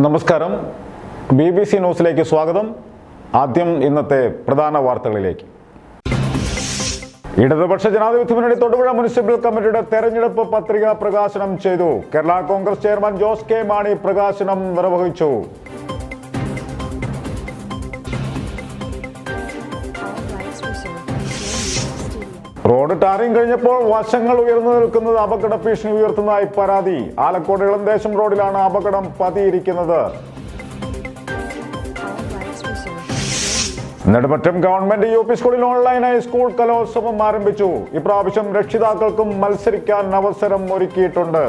നമസ്കാരം. BBC ന്യൂസിലേക്ക് സ്വാഗതം. ആദ്യം ഇന്നത്തെ പ്രധാന വാർത്തകളിലേക്ക്. ഇടതുപക്ഷ ജനാധിപത്യ മുന്നണി തൊടുപുഴ മുനിസിപ്പൽ കമ്മിറ്റിയുടെ തെരഞ്ഞെടുപ്പ് പത്രിക പ്രകാശനം ചെയ്തു. കേരള കോൺഗ്രസ് ചെയർമാൻ ജോസ് കെ മാണി പ്രകാശനം നിർവഹിച്ചു. റോഡ് ടാറിംഗ് കഴിഞ്ഞപ്പോൾ വശങ്ങൾ ഉയർന്നു നിൽക്കുന്നത് അപകട ഭീഷണി ഉയർത്തുന്നതായി പരാതി. ആലക്കോട് ഇളന്തേശം റോഡിലാണ് അപകടം പതിയിരിക്കുന്നത്. നെടുമറ്റം ഗവൺമെന്റ് UP സ്കൂളിൽ ഓൺലൈനായി സ്കൂൾ കലോത്സവം ആരംഭിച്ചു. ഇപ്രാവശ്യം രക്ഷിതാക്കൾക്കും മത്സരിക്കാൻ അവസരം ഒരുക്കിയിട്ടുണ്ട്.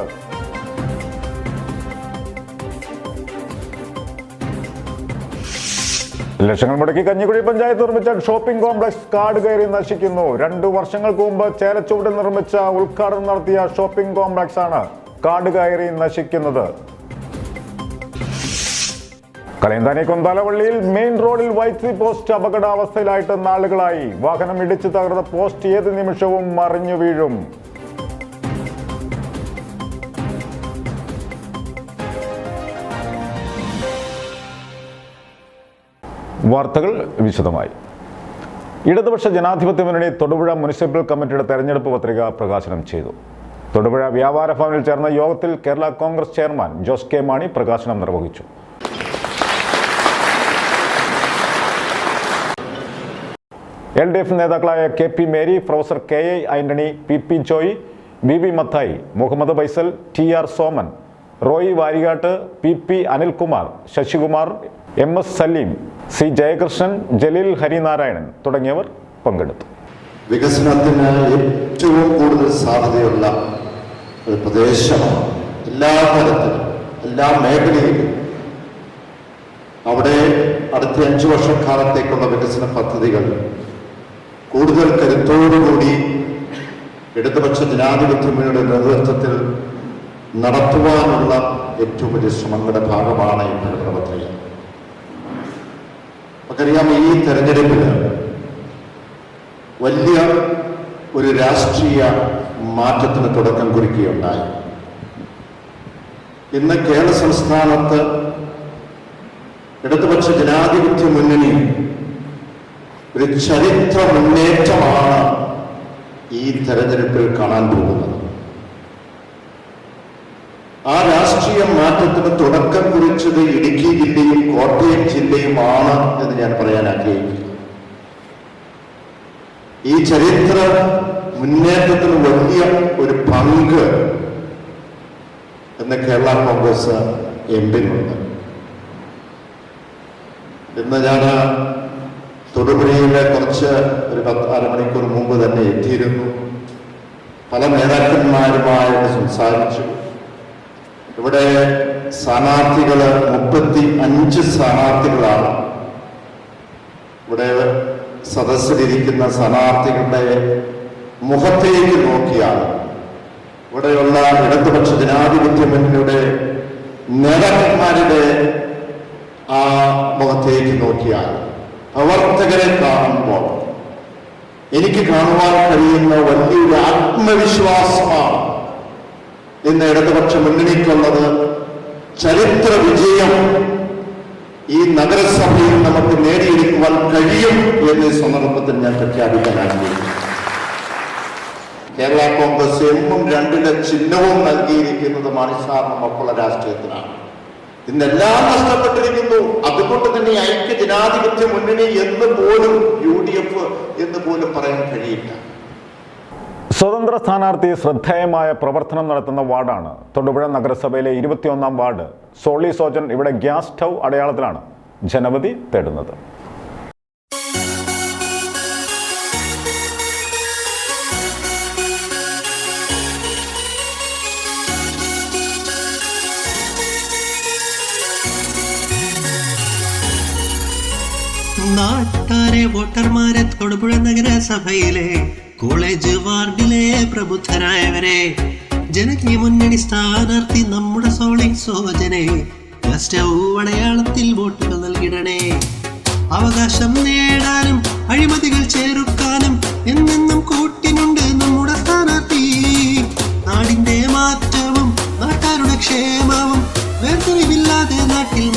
ലക്ഷങ്ങൾ മുടക്കി കഞ്ഞിക്കുഴി പഞ്ചായത്ത് നിർമ്മിച്ച ഷോപ്പിംഗ് കോംപ്ലക്സ് കാട് കയറി നശിക്കുന്നു. 2 വർഷങ്ങൾക്ക് മുമ്പ് ചേലച്ചുവടിൽ നിർമ്മിച്ച ഉദ്ഘാടനം നടത്തിയ ഷോപ്പിംഗ് കോംപ്ലക്സ് ആണ് കാട് കയറി നശിക്കുന്നത്. കലയന്താനി കൊന്താലവള്ളിയിൽ മെയിൻ റോഡിൽ വൈദ്യുതി പോസ്റ്റ് അപകടാവസ്ഥയിലായിട്ട് നാളുകളായി. വാഹനം ഇടിച്ചു തകർന്ന പോസ്റ്റ് ഏത് നിമിഷവും മറിഞ്ഞു വീഴും. വാർത്തകൾ വിശദമായി. ഇടതുപക്ഷ ജനാധിപത്യ മുന്നണി തൊടുപുഴ മുനിസിപ്പൽ കമ്മിറ്റിയുടെ തെരഞ്ഞെടുപ്പ് പത്രിക പ്രകാശനം ചെയ്തു. തൊടുപുഴ വ്യാപാര ഭവനിൽ ചേർന്ന യോഗത്തിൽ കേരള കോൺഗ്രസ് ചെയർമാൻ ജോസ് കെ മാണി പ്രകാശനം നിർവഹിച്ചു. LDF നേതാക്കളായ KP Mary, professor KA Antony, PP Joy, BB Mathai, Muhammad Faisal, TR Soman, Roy Varikattu, PP Anilkumar, Sasikumar, MS Salim, C Jayakrishnan, Jaleel Harinarayanan തുടങ്ങിയവർ പങ്കെടുത്തു. വികസനത്തിന് ഏറ്റവും കൂടുതൽ സാധ്യതയുള്ള ഒരു പ്രദേശമാണ്. എല്ലാ തരത്തിലും എല്ലാ മേഖലയിലും അവിടെ അടുത്ത 5 വർഷക്കാലത്തേക്കുള്ള വികസന പദ്ധതികൾ കൂടുതൽ കരുത്തോടുകൂടി ഇടതുപക്ഷ ജനാധിപത്യ മുന്നണിയുടെ നേതൃത്വത്തിൽ നടത്തുവാനുള്ള ഏറ്റവും വലിയ ശ്രമങ്ങളുടെ ഭാഗമാണ് ഈ പത്രിക. നമുക്കറിയാം, ഈ തെരഞ്ഞെടുപ്പിന് വലിയ ഒരു രാഷ്ട്രീയ മാറ്റത്തിന് തുടക്കം കുറിക്കുകയുണ്ടായി. ഇന്ന് കേരള സംസ്ഥാനത്ത് ഇടതുപക്ഷ ജനാധിപത്യ മുന്നണി ഒരു ചരിത്ര മുന്നേറ്റമാണ് ഈ തെരഞ്ഞെടുപ്പിൽ കാണാൻ പോകുന്നത്. ആ രാഷ്ട്രീയ മാറ്റത്തിന് തുടക്കം കുറിച്ചത് ഇടുക്കി ജില്ലയും കോട്ടയം ജില്ലയുമാണ് എന്ന് ഞാൻ പറയാൻ ആഗ്രഹിക്കുന്നു. ഈ ചരിത്ര മുന്നേറ്റത്തിന് വലിയ ഒരു പങ്ക് എന്ന് കേരള കോൺഗ്രസ് എമ്പിനുണ്ട്. ഇന്ന് ഞാൻ തൊടുപുഴയിലെ ഒരു 10-12 മണിക്കൂർ മുമ്പ് തന്നെ എത്തിയിരുന്നു. പല നേതാക്കന്മാരുമായിട്ട് സംസാരിച്ചു. ഇവിടെ സ്ഥാനാർത്ഥികൾ 35 സ്ഥാനാർത്ഥികളാണ്. ഇവിടെ സദസ്സിലിരിക്കുന്ന സ്ഥാനാർത്ഥികളുടെ മുഖത്തേക്ക് നോക്കിയാണ്, ഇവിടെയുള്ള ഇടതുപക്ഷ ജനാധിപത്യ മുന്നണിയുടെ നേതാക്കന്മാരുടെ ആ മുഖത്തേക്ക് നോക്കിയാണ്, പ്രവർത്തകരെ കാണുമ്പോൾ എനിക്ക് കാണുവാൻ കഴിയുന്ന വലിയൊരു ആത്മവിശ്വാസമാണ് ഇന്ന് ഇടതുപക്ഷ മുന്നണിക്കുള്ളത്. ചരിത്ര വിജയം ഈ നഗരസഭയിൽ നമുക്ക് നേടിയെടുക്കുവാൻ കഴിയും എന്ന സന്ദർഭത്തിൽ ഞാൻ പ്രഖ്യാപിക്കാൻ ആഗ്രഹിക്കുന്നു. കേരള കോൺഗ്രസ് എന്നും 2 ചിഹ്നവും നൽകിയിരിക്കുന്നത് മാണിസാറിനൊപ്പമുള്ള രാഷ്ട്രീയത്തിനാണ്. ഇന്നെല്ലാം നഷ്ടപ്പെട്ടിരിക്കുന്നു. അതുകൊണ്ട് തന്നെ ഐക്യ ജനാധിപത്യ മുന്നണി എന്ന് പോലും UDF എന്ന് പോലും പറയാൻ കഴിയില്ല. സ്വതന്ത്ര സ്ഥാനാർത്ഥി ശ്രദ്ധേയമായ പ്രവർത്തനം നടത്തുന്ന വാർഡാണ് തൊടുപുഴ നഗരസഭയിലെ 21-ാം വാർഡ്. സോളി സോജൻ ഇവിടെ ഗ്യാസ് സ്റ്റൗ അടയാളത്തിലാണ് ജനവധി തേടുന്നത്. നാട്ടാരെ വോട്ടർമാരെ തൊടുപുഴ നഗരസഭയിലെ കോളേജ് വാർഡിലെ പ്രബുദ്ധരായവരെ, ജനകീയ മുന്നണി സ്ഥാനാർത്ഥി നമ്മുടെ സോളി സോജനെ അടയാളത്തിൽ വോട്ടുകൾ നൽകിടണേ. അവകാശം നേടാനും അഴിമതികൾ ചെറുക്കാനും എന്നെന്നും കൂട്ടിനുണ്ട് നമ്മുടെ സ്ഥാനാർത്ഥി. നാടിന്റെ മാറ്റവും നാട്ടാരുടെ ക്ഷേമവും വേർതിരിവില്ലാതെ നാട്ടിൽ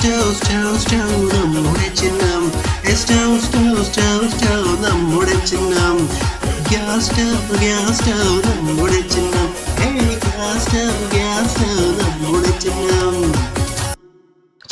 സ്റ്റൗ സ്റ്റൗ സ്റ്റൗ നമ്മുടെ ചിഹ്നം സ്റ്റൗ സ്റ്റൗ സ്റ്റൗ സ്റ്റൗ നമ്മുടെ ചിഹ്നം ഗ്യാസ് സ്റ്റൗ നമ്മുടെ ചിഹ്നം ഗ്യാസ് സ്റ്റൗ നമ്മുടെ ചിഹ്നം.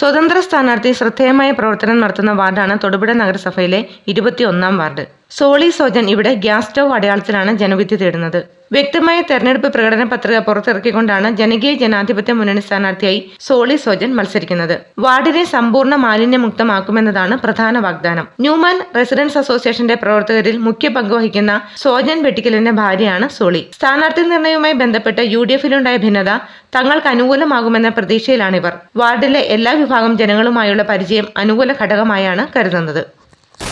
സ്വതന്ത്ര സ്ഥാനാർത്ഥി ശ്രദ്ധേയമായ പ്രവർത്തനം നടത്തുന്ന വാർഡാണ് തൊടുപുഴ നഗരസഭയിലെ 21-ാം വാർഡ്. സോളി സോജൻ ഇവിടെ ഗ്യാസ് സ്റ്റൗ അടയാളത്തിലാണ് ജനവിധി തേടുന്നത്. വ്യക്തമായ തെരഞ്ഞെടുപ്പ് പ്രകടന പത്രിക പുറത്തിറക്കിക്കൊണ്ടാണ് ജനകീയ ജനാധിപത്യ മുന്നണി സ്ഥാനാർത്ഥിയായി സോളി സോജൻ മത്സരിക്കുന്നത്. വാർഡിനെ സമ്പൂർണ്ണ മാലിന്യമുക്തമാക്കുമെന്നതാണ് പ്രധാന വാഗ്ദാനം. ന്യൂമാൻ റെസിഡൻസ് അസോസിയേഷന്റെ പ്രവർത്തകരിൽ മുഖ്യ പങ്കുവഹിക്കുന്ന സോജൻ വെട്ടിക്കലിന്റെ ഭാര്യയാണ് സോളി. സ്ഥാനാർത്ഥി നിർണയവുമായി ബന്ധപ്പെട്ട് UDF-ലുണ്ടായ ഭിന്നത തങ്ങൾക്ക് അനുകൂലമാകുമെന്ന പ്രതീക്ഷയിലാണിവർ. വാർഡിലെ എല്ലാ വിഭാഗം ജനങ്ങളുമായുള്ള പരിചയം അനുകൂല ഘടകമായാണ് കരുതുന്നത്.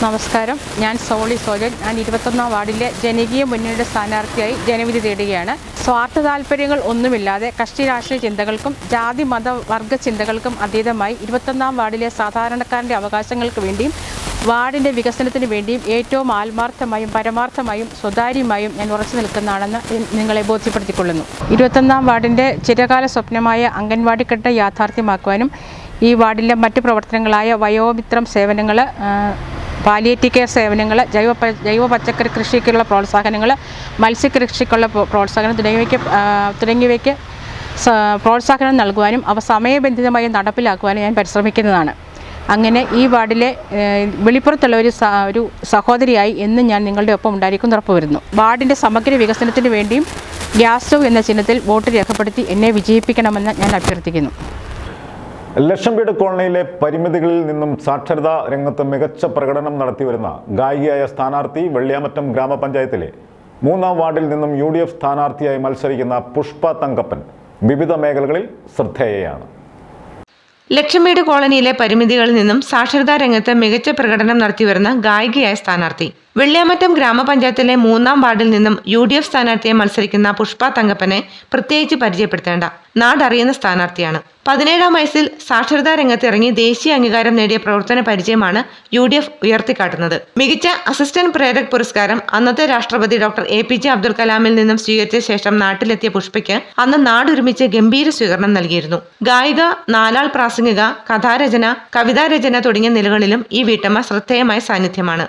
നമസ്കാരം, ഞാൻ സോളി സോജൻ. ഞാൻ 21-ാം വാർഡിലെ ജനകീയ മുന്നണിയുടെ സ്ഥാനാർത്ഥിയായി ജനവിധി തേടുകയാണ്. സ്വാർത്ഥ താല്പര്യങ്ങൾ ഒന്നുമില്ലാതെ കക്ഷി രാഷ്ട്രീയ ചിന്തകൾക്കും ജാതി മത വർഗ ചിന്തകൾക്കും അതീതമായി 21-ാം വാർഡിലെ സാധാരണക്കാരൻ്റെ അവകാശങ്ങൾക്ക് വേണ്ടിയും വാർഡിൻ്റെ വികസനത്തിന് വേണ്ടിയും ഏറ്റവും ആത്മാർത്ഥമായും പരമാർത്ഥമായും സ്വകാര്യമായും ഞാൻ ഉറച്ചു നിൽക്കുന്നതാണെന്ന് നിങ്ങളെ ബോധ്യപ്പെടുത്തിക്കൊള്ളുന്നു. 21-ാം വാർഡിൻ്റെ ചിരകാല സ്വപ്നമായ അംഗൻവാടിക്കെട്ട് യാഥാർത്ഥ്യമാക്കുവാനും ഈ വാർഡിലെ മറ്റ് പ്രവർത്തനങ്ങളായ വയോമിത്രം സേവനങ്ങൾ, പാലിയേറ്റീവ് കെയർ സേവനങ്ങൾ, ജൈവ പച്ചക്കറി കൃഷിക്കുള്ള പ്രോത്സാഹനങ്ങൾ, മത്സ്യകൃഷിക്കുള്ള പ്രോത്സാഹനം തുടങ്ങിയവയ്ക്ക് പ്രോത്സാഹനം നൽകുവാനും അവ സമയബന്ധിതമായി നടപ്പിലാക്കുവാനും ഞാൻ പരിശ്രമിക്കുന്നതാണ്. അങ്ങനെ ഈ വാർഡിലെ വെളിപ്പുറത്തുള്ള ഒരു സഹോദരിയായി എന്നും ഞാൻ നിങ്ങളുടെ ഒപ്പം ഉണ്ടായിരിക്കും ഉറപ്പുവരുന്നു. വാർഡിൻ്റെ സമഗ്ര വികസനത്തിന് വേണ്ടിയും ഗ്യാസ് സ്റ്റൗ എന്ന ചിഹ്നത്തിൽ വോട്ട് രേഖപ്പെടുത്തി എന്നെ വിജയിപ്പിക്കണമെന്ന് ഞാൻ അഭ്യർത്ഥിക്കുന്നു. ലക്ഷം വീട് കോളനിയിലെ പരിമിതികളിൽ നിന്നും സാക്ഷരതാ രംഗത്ത് മികച്ച പ്രകടനം നടത്തിവരുന്ന ഗായികയായ സ്ഥാനാർത്ഥി വെള്ളിയാമറ്റം ഗ്രാമപഞ്ചായത്തിലെ 3-ാം വാർഡിൽ നിന്നും UDF സ്ഥാനാർത്ഥിയായി മത്സരിക്കുന്ന പുഷ്പ തങ്കപ്പൻ വിവിധ മേഖലകളിൽ ശ്രദ്ധേയയാണ്. ലക്ഷംവീട് കോളനിയിലെ പരിമിതികളിൽ നിന്നും സാക്ഷരതാ രംഗത്ത് മികച്ച പ്രകടനം നടത്തിവരുന്ന ഗായികയായ സ്ഥാനാർത്ഥി വെള്ളിയാമറ്റം ഗ്രാമപഞ്ചായത്തിലെ 3-ാം വാർഡിൽ നിന്നും UDF സ്ഥാനാർത്ഥിയെ മത്സരിക്കുന്ന പുഷ്പ തങ്കപ്പനെ പ്രത്യേകിച്ച് പരിചയപ്പെടുത്തേണ്ട നാടറിയുന്ന സ്ഥാനാർത്ഥിയാണ്. 17-ാം വയസ്സിൽ സാക്ഷരതാ രംഗത്ത് ഇറങ്ങി ദേശീയ അംഗീകാരം നേടിയ പ്രവർത്തന പരിചയമാണ് UDF ഉയർത്തിക്കാട്ടുന്നത്. മികച്ച അസിസ്റ്റന്റ് പ്രേരക് പുരസ്കാരം അന്നത്തെ രാഷ്ട്രപതി ഡോക്ടർ APJ അബ്ദുൽ കലാമിൽ നിന്നും സ്വീകരിച്ച ശേഷം നാട്ടിലെത്തിയ പുഷ്പയ്ക്ക് അന്ന് നാടൊരുമിച്ച് ഗംഭീര സ്വീകരണം നൽകിയിരുന്നു. ഗായിക, നാലാൾ പ്രാസംഗിക, കഥാരചന, കവിതാരചന തുടങ്ങിയ നിലകളിലും ഈ വീട്ടമ്മ ശ്രദ്ധേയമായ സാന്നിധ്യമാണ്.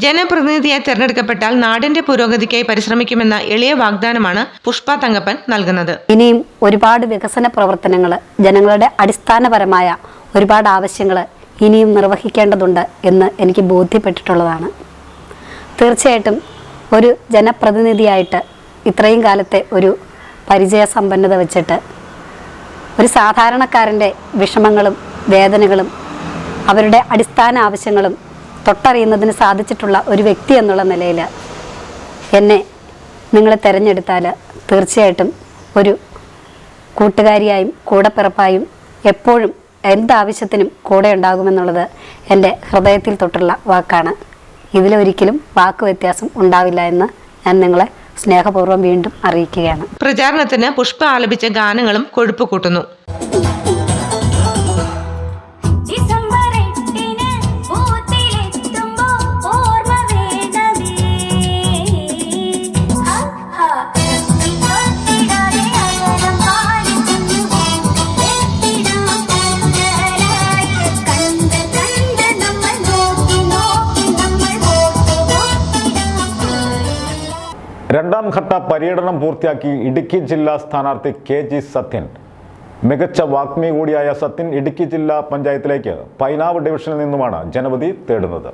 ജനപ്രതിനിധിയായി തെരഞ്ഞെടുക്കപ്പെട്ടാൽ നാടിന്റെ പുരോഗതിക്കായി പരിശ്രമിക്കുമെന്ന എളിയ വാഗ്ദാനമാണ് പുഷ്പ തങ്കപ്പൻ നൽകുന്നത്. ഇനിയും ഒരുപാട് വികസന പ്രവർത്തനങ്ങൾ, ജനങ്ങളുടെ അടിസ്ഥാനപരമായ ഒരുപാട് ആവശ്യങ്ങൾ ഇനിയും നിർവഹിക്കേണ്ടതുണ്ട് എന്ന് എനിക്ക് ബോധ്യപ്പെട്ടിട്ടുള്ളതാണ്. തീർച്ചയായിട്ടും ഒരു ജനപ്രതിനിധിയായിട്ട് ഇത്രയും കാലത്തെ ഒരു പരിചയസമ്പന്നത വെച്ചിട്ട് ഒരു സാധാരണക്കാരൻ്റെ വിഷമങ്ങളും വേദനകളും അവരുടെ അടിസ്ഥാന ആവശ്യങ്ങളും തൊട്ടറിയുന്നതിന് സാധിച്ചിട്ടുള്ള ഒരു വ്യക്തി എന്നുള്ള നിലയിൽ എന്നെ നിങ്ങൾ തിരഞ്ഞെടുത്താൽ തീർച്ചയായിട്ടും ഒരു കൂട്ടുകാരിയായും കൂടെപ്പിറപ്പായും എപ്പോഴും എന്താവശ്യത്തിനും കൂടെ ഉണ്ടാകുമെന്നുള്ളത് എൻ്റെ ഹൃദയത്തിൽ തൊട്ടുള്ള വാക്കാണ്. ഇതിലൊരിക്കലും വാക്ക് വ്യത്യാസം ഉണ്ടാവില്ല എന്ന് ഞാൻ നിങ്ങളെ സ്നേഹപൂർവ്വം വീണ്ടും അറിയിക്കുകയാണ്. പ്രചാരണത്തിന് പുഷ്പ ആലപിച്ച ഗാനങ്ങളും കൊഴുപ്പ് കൂട്ടുന്നു. രണ്ടാം ഘട്ട പര്യടനം പൂർത്തിയാക്കി ഇടുക്കി ജില്ലാ സ്ഥാനാർത്ഥി KG സത്യൻ. മികച്ച വാഗ്മി കൂടിയായ സത്യൻ ഇടുക്കി ജില്ലാ പഞ്ചായത്തിലേക്ക് പൈനാവ് ഡിവിഷനിൽ നിന്നുമാണ് ജനവിധി തേടുന്നത്.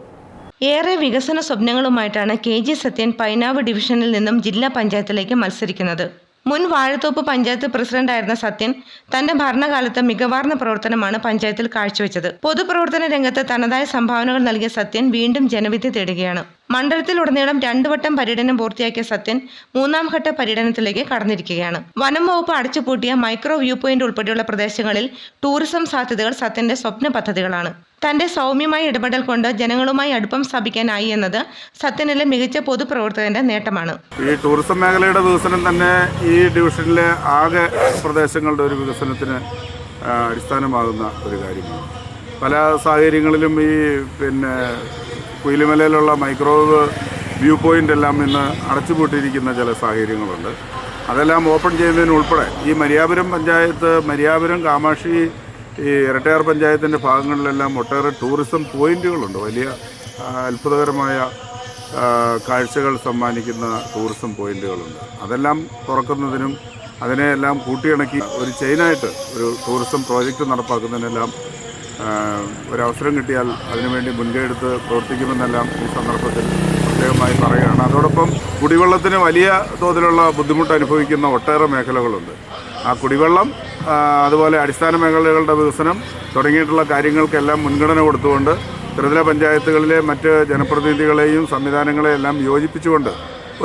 ഏറെ വികസന സ്വപ്നങ്ങളുമായിട്ടാണ് KG സത്യൻ പൈനാവ് ഡിവിഷനിൽ നിന്നും ജില്ലാ പഞ്ചായത്തിലേക്ക് മത്സരിക്കുന്നത്. മുൻ വാഴത്തോപ്പ് പഞ്ചായത്ത് പ്രസിഡന്റായിരുന്ന സത്യൻ തന്റെ ഭരണകാലത്ത് മികവാർന്ന പ്രവർത്തനമാണ് പഞ്ചായത്തിൽ കാഴ്ചവെച്ചത്. പൊതുപ്രവർത്തന രംഗത്ത് തനതായ സംഭാവനകൾ നൽകിയ സത്യൻ വീണ്ടും ജനവിധി തേടുകയാണ്. മണ്ഡലത്തിലുടനീളം 2 വട്ടം പര്യടനം പൂർത്തിയാക്കിയ സത്യൻ 3ാം ഘട്ട പര്യടനത്തിലേക്ക് കടന്നിരിക്കുകയാണ്. വനം വകുപ്പ് അടച്ചുപൂട്ടിയ മൈക്രോ വ്യൂ പോയിന്റ് ഉൾപ്പെടെയുള്ള പ്രദേശങ്ങളിൽ ടൂറിസം സാധ്യതകൾ സത്യന്റെ സ്വപ്ന പദ്ധതികളാണ്. തന്റെ സൗമ്യമായ ഇടപെടൽ കൊണ്ട് ജനങ്ങളുമായി അടുപ്പം സ്ഥാപിക്കാനായി എന്നത് സത്യനിലെ മികച്ച പൊതുപ്രവർത്തകന്റെ നേട്ടമാണ്. ഈ ടൂറിസം മേഖലയുടെ വികസനം തന്നെ ഈ ഡിവിഷനിലെ ആകെ പ്രദേശങ്ങളുടെ ഒരു വികസനത്തിന് അടിസ്ഥാനമാകുന്ന ഒരു കാര്യമാണ്. പല സാഹചര്യങ്ങളിലും ഈ കുയിലിമലയിലുള്ള മൈക്രോവേവ് വ്യൂ പോയിൻ്റ് എല്ലാം ഇന്ന് അടച്ചുപൂട്ടിയിരിക്കുന്ന ചില സാഹചര്യങ്ങളുണ്ട്. അതെല്ലാം ഓപ്പൺ ചെയ്യുന്നതിനുൾപ്പെടെ ഈ മരിയാപുരം പഞ്ചായത്ത്, മരിയാപുരം, കാമാക്ഷി, ഈ ഇരട്ടയാർ പഞ്ചായത്തിൻ്റെ ഭാഗങ്ങളിലെല്ലാം ഒട്ടേറെ ടൂറിസം പോയിന്റുകളുണ്ട്. വലിയ അത്ഭുതകരമായ കാഴ്ചകൾ സമ്മാനിക്കുന്ന ടൂറിസം പോയിന്റുകളുണ്ട്. അതെല്ലാം തുറക്കുന്നതിനും അതിനെയെല്ലാം കൂട്ടിയിണക്കി ഒരു ചെയിനായിട്ട് ഒരു ടൂറിസം പ്രോജക്റ്റ് നടപ്പാക്കുന്നതിനെല്ലാം ഒരവസരം കിട്ടിയാൽ അതിനുവേണ്ടി മുൻകൈ എടുത്ത് പ്രവർത്തിക്കുമെന്നെല്ലാം ഈ സന്ദർഭത്തിൽ പ്രത്യേകമായി പറയുകയാണ്. അതോടൊപ്പം കുടിവെള്ളത്തിന് വലിയ തോതിലുള്ള ബുദ്ധിമുട്ട് അനുഭവിക്കുന്ന ഒട്ടേറെ മേഖലകളുണ്ട്. ആ കുടിവെള്ളം, അതുപോലെ അടിസ്ഥാന മേഖലകളുടെ വികസനം തുടങ്ങിയിട്ടുള്ള കാര്യങ്ങൾക്കെല്ലാം മുൻഗണന കൊടുത്തുകൊണ്ട് ത്രിതല പഞ്ചായത്തുകളിലെ മറ്റ് ജനപ്രതിനിധികളെയും സംവിധാനങ്ങളെയും എല്ലാം യോജിപ്പിച്ചുകൊണ്ട്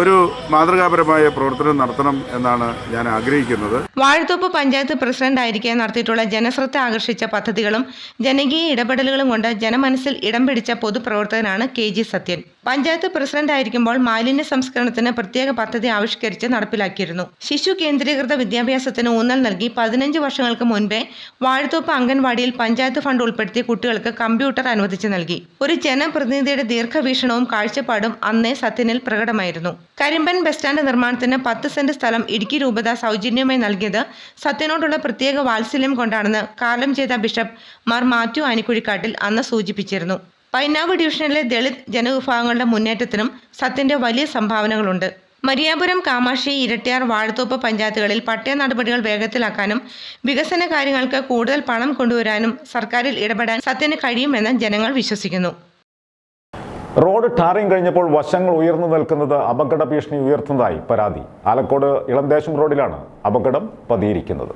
ഒരു മാതൃകാപരമായ പ്രവർത്തനം നടത്തണം എന്നാണ് ഞാൻ ആഗ്രഹിക്കുന്നത്. വാഴത്തോപ്പ് പഞ്ചായത്ത് പ്രസിഡന്റായിരിക്കെ നടത്തിയിട്ടുള്ള ജനശ്രദ്ധ ആകർഷിച്ച പദ്ധതികളും ജനകീയ ഇടപെടലുകളും കൊണ്ട് ജനമനസ്സിൽ ഇടം പിടിച്ച പൊതുപ്രവർത്തകനാണ് KG സത്യൻ. പഞ്ചായത്ത് പ്രസിഡന്റായിരിക്കുമ്പോൾ മാലിന്യ സംസ്കരണത്തിന് പ്രത്യേക പദ്ധതി ആവിഷ്കരിച്ച് നടപ്പിലാക്കിയിരുന്നു. ശിശു കേന്ദ്രീകൃത വിദ്യാഭ്യാസത്തിന് ഊന്നൽ നൽകി 15 വർഷങ്ങൾക്ക് മുൻപേ വാഴത്തോപ്പ് അംഗൻവാടിയിൽ പഞ്ചായത്ത് ഫണ്ട് ഉൾപ്പെടുത്തി കുട്ടികൾക്ക് കമ്പ്യൂട്ടർ അനുവദിച്ചു നൽകി. ഒരു ജനപ്രതിനിധിയുടെ ദീർഘവീക്ഷണവും കാഴ്ചപ്പാടും അന്നേ സത്യനിൽ പ്രകടമായിരുന്നു. കരിമ്പൻ ബസ് സ്റ്റാൻഡ് നിർമ്മാണത്തിന് 10 സെന്റ് സ്ഥലം ഇടുക്കി രൂപത സൗജന്യമായി നൽകിയത് സത്യനോടുള്ള പ്രത്യേക വാത്സല്യം കൊണ്ടാണെന്ന് കാലം ചെയ്ത ബിഷപ്പ് മാർ മാത്യു ആനിക്കുഴിക്കാട്ടിൽ അന്ന് സൂചിപ്പിച്ചിരുന്നു. പൈനാവ് ഡിവിഷനിലെ ദളിത് ജനവിഭാഗങ്ങളുടെ മുന്നേറ്റത്തിനും സത്യന്റെ വലിയ സംഭാവനകളുണ്ട്. മരിയാപുരം, കാമാക്ഷി, ഇരട്ടിയാർ, വാഴത്തോപ്പ് പഞ്ചായത്തുകളിൽ പട്ടയ നടപടികൾ വേഗത്തിലാക്കാനും വികസന കാര്യങ്ങൾക്ക് കൂടുതൽ പണം കൊണ്ടുവരാനും സർക്കാരിൽ ഇടപെടാൻ സത്യന് കഴിയുമെന്ന് ജനങ്ങൾ വിശ്വസിക്കുന്നു. റോഡ് ടാറിംഗ് കഴിഞ്ഞപ്പോൾ വശങ്ങൾ ഉയർന്നു നിൽക്കുന്നത് അപകട ഭീഷണി ഉയർത്തുന്നതായി പരാതി. ആലക്കോട് ഇളംദേശം റോഡിലാണ് അപകടം പതിയിരിക്കുന്നത്.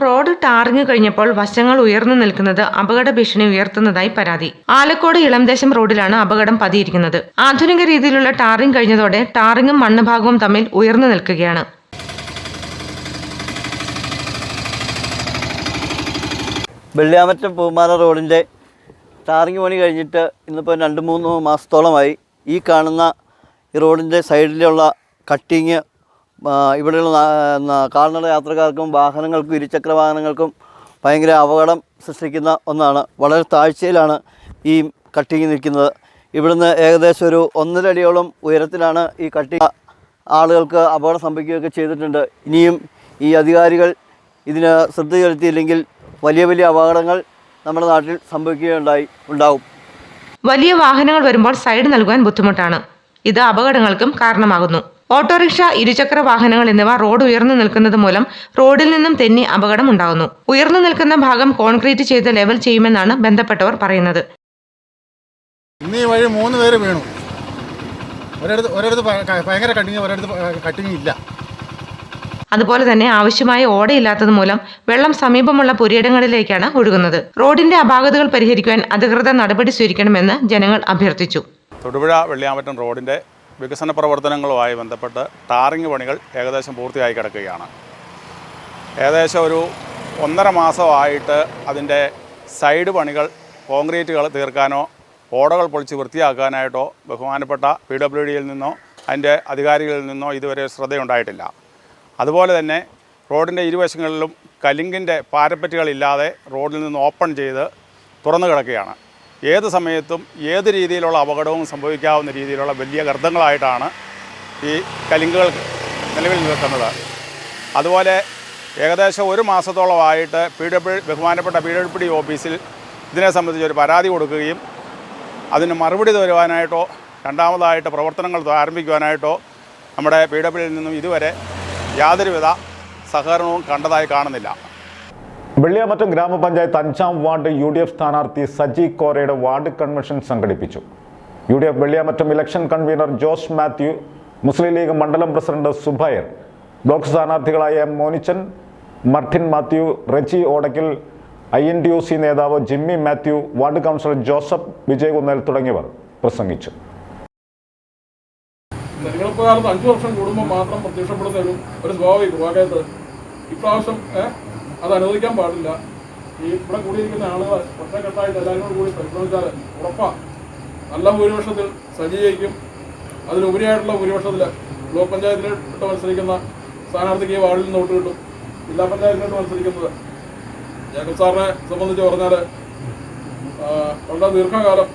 റോഡ് ടാറിംഗ് കഴിഞ്ഞപ്പോൾ വശങ്ങൾ ഉയർന്നു നിൽക്കുന്നത് അപകട ഭീഷണി ഉയർത്തുന്നതായി പരാതി. ആലക്കോട് ഇളംദേശം റോഡിലാണ് അപകടം പതിയിരിക്കുന്നത്. ആധുനിക രീതിയിലുള്ള ടാറിംഗ് കഴിഞ്ഞതോടെ ടാറിംഗും മണ്ണ് ഭാഗവും തമ്മിൽ ഉയർന്നു നിൽക്കുകയാണ്. വെള്ളിയാമറ്റം പൂമാല റോഡിൻ്റെ ടാറിങ് പണി കഴിഞ്ഞിട്ട് ഇന്നിപ്പോൾ 2-3 മാസത്തോളമായി. ഈ കാണുന്ന ഈ റോഡിൻ്റെ സൈഡിലുള്ള കട്ടിങ് ഇവിടെയുള്ള കാൽനട യാത്രക്കാർക്കും വാഹനങ്ങൾക്കും ഇരുചക്ര വാഹനങ്ങൾക്കും ഭയങ്കര അപകടം സൃഷ്ടിക്കുന്ന ഒന്നാണ്. വളരെ താഴ്ചയിലാണ് ഈ കട്ടിങ് നിൽക്കുന്നത്. ഇവിടുന്ന് ഏകദേശം ഒരു 1.5 അടിയോളം ഉയരത്തിലാണ് ഈ കട്ടിങ്. ആളുകൾക്ക് അപകടം സംഭവിക്കുകയൊക്കെ ചെയ്തിട്ടുണ്ട്. ഇനിയും ഈ അധികാരികൾ ഇതിന് ശ്രദ്ധ ചെലുത്തിയില്ലെങ്കിൽ വലിയ വലിയ അപകടങ്ങൾ നമ്മുടെ നാട്ടിൽ ഉണ്ടാവും. വലിയ വാഹനങ്ങൾ വരുമ്പോൾ സൈഡ് നൽകുവാൻ ബുദ്ധിമുട്ടാണ്. ഇത് അപകടങ്ങൾക്കും കാരണമാകുന്നു. ഓട്ടോറിക്ഷ, ഇരുചക്ര വാഹനങ്ങൾ എന്നിവ റോഡ് ഉയർന്നു നിൽക്കുന്നത് മൂലം റോഡിൽ നിന്നും തെന്നി അപകടം ഉണ്ടാകുന്നു. ഉയർന്നു നിൽക്കുന്ന ഭാഗം കോൺക്രീറ്റ് ചെയ്ത് ലെവൽ ചെയ്യുമെന്നാണ് ബന്ധപ്പെട്ടവർ പറയുന്നത്. ഇന്ന് ഈ വഴി 3 പേര് വീണു. ഒരിടത്ത് ഭയങ്കര കട്ടിങ്, ഒരിടത്ത് കട്ടിങ് ഇല്ല. അതുപോലെ തന്നെ ആവശ്യമായ ഓടയില്ലാത്തത് മൂലം വെള്ളം സമീപമുള്ള പുരയിടങ്ങളിലേക്കാണ് ഒഴുകുന്നത്. റോഡിന്റെ അപാകതകൾ പരിഹരിക്കുവാൻ അധികൃതർ നടപടി സ്വീകരിക്കണമെന്ന് ജനങ്ങൾ അഭ്യർത്ഥിച്ചു. തൊടുപുഴ വെള്ളിയാമറ്റം റോഡിൻ്റെ വികസന പ്രവർത്തനങ്ങളുമായി ബന്ധപ്പെട്ട് ടാറിങ് പണികൾ ഏകദേശം പൂർത്തിയായി കിടക്കുകയാണ്. ഏകദേശം ഒരു 1.5 മാസമായിട്ട് അതിൻ്റെ സൈഡ് പണികൾ, കോൺക്രീറ്റുകൾ തീർക്കാനോ ഓടകൾ പൊളിച്ച് വൃത്തിയാക്കാനായിട്ടോ ബഹുമാനപ്പെട്ട PWDയിൽ നിന്നോ അതിൻ്റെ അധികാരികളിൽ നിന്നോ ഇതുവരെ ശ്രദ്ധയുണ്ടായിട്ടില്ല. അതുപോലെ തന്നെ റോഡിൻ്റെ ഇരുവശങ്ങളിലും കലിങ്കിൻ്റെ പാരപ്പറ്റുകളില്ലാതെ റോഡിൽ നിന്ന് ഓപ്പൺ ചെയ്ത് തുറന്നു കിടക്കുകയാണ്. ഏത് സമയത്തും ഏത് രീതിയിലുള്ള അപകടവും സംഭവിക്കാവുന്ന രീതിയിലുള്ള വലിയ ഗർത്തങ്ങളായിട്ടാണ് ഈ കലിങ്കുകൾ നിലവിൽ നിൽക്കുന്നത്. അതുപോലെ ഏകദേശം 1 മാസത്തോളമായിട്ട് ബഹുമാനപ്പെട്ട PWD ഓഫീസിൽ ഇതിനെ സംബന്ധിച്ച് ഒരു പരാതി കൊടുക്കുകയും അതിന് മറുപടി തരുവാനായിട്ടോ രണ്ടാമതായിട്ട് പ്രവർത്തനങ്ങൾ ആരംഭിക്കുവാനായിട്ടോ നമ്മുടെ PWDയിൽ നിന്നും ഇതുവരെ യാതൊരുവിധ സഹകരണവും കണ്ടതായി കാണുന്നില്ല. വെള്ളിയാമറ്റം ഗ്രാമപഞ്ചായത്ത് 5ാം വാർഡ് UDF സ്ഥാനാർത്ഥി സജി കോരയുടെ വാർഡ് കൺവെൻഷൻ സംഘടിപ്പിച്ചു. UDF Velliyamattom election convener Jose Mathew, Muslim League മണ്ഡലം പ്രസിഡന്റ് സുബൈർ, ബ്ലോക്ക് സ്ഥാനാർത്ഥികളായ M. മോനിച്ചൻ, മർട്ടിൻ മാത്യു, റെജി ഓടക്കിൽ, INTUC നേതാവ് ജിമ്മി മാത്യു, വാർഡ് കൗൺസിലർ ജോസഫ് വിജയകുന്നേൽ തുടങ്ങിയവർ പ്രസംഗിച്ചു. തെരഞ്ഞെടുപ്പ് കാലത്ത് 5 വർഷം കൂടുമ്പോൾ മാത്രം പ്രത്യക്ഷപ്പെടുന്ന ഒരു സ്വാഭാവിക ഇപ്രാവശ്യം അത് അനുവദിക്കാൻ പാടില്ല. ഈ ഇവിടെ കൂടിയിരിക്കുന്ന ആളുകൾ ഒറ്റക്കെട്ടായിട്ട് എല്ലാവരും കൂടി പരിശ്രമിച്ചാൽ ഉറപ്പാണ് നല്ല ഭൂരിപക്ഷത്തിൽ സജീവിക്കും. അതിലുപരിയായിട്ടുള്ള ഭൂരിപക്ഷത്തിൽ ബ്ലോക്ക് പഞ്ചായത്തിലിട്ട് മത്സരിക്കുന്ന സ്ഥാനാർത്ഥിക്ക് ഈ വാർഡിൽ നിന്ന് വോട്ട് കിട്ടും. ജില്ലാ പഞ്ചായത്തിലിട്ട് മത്സരിക്കുന്നത് ജേക്കബ് സാറിനെ സംബന്ധിച്ച് പറഞ്ഞാൽ വളരെ ദീർഘകാലം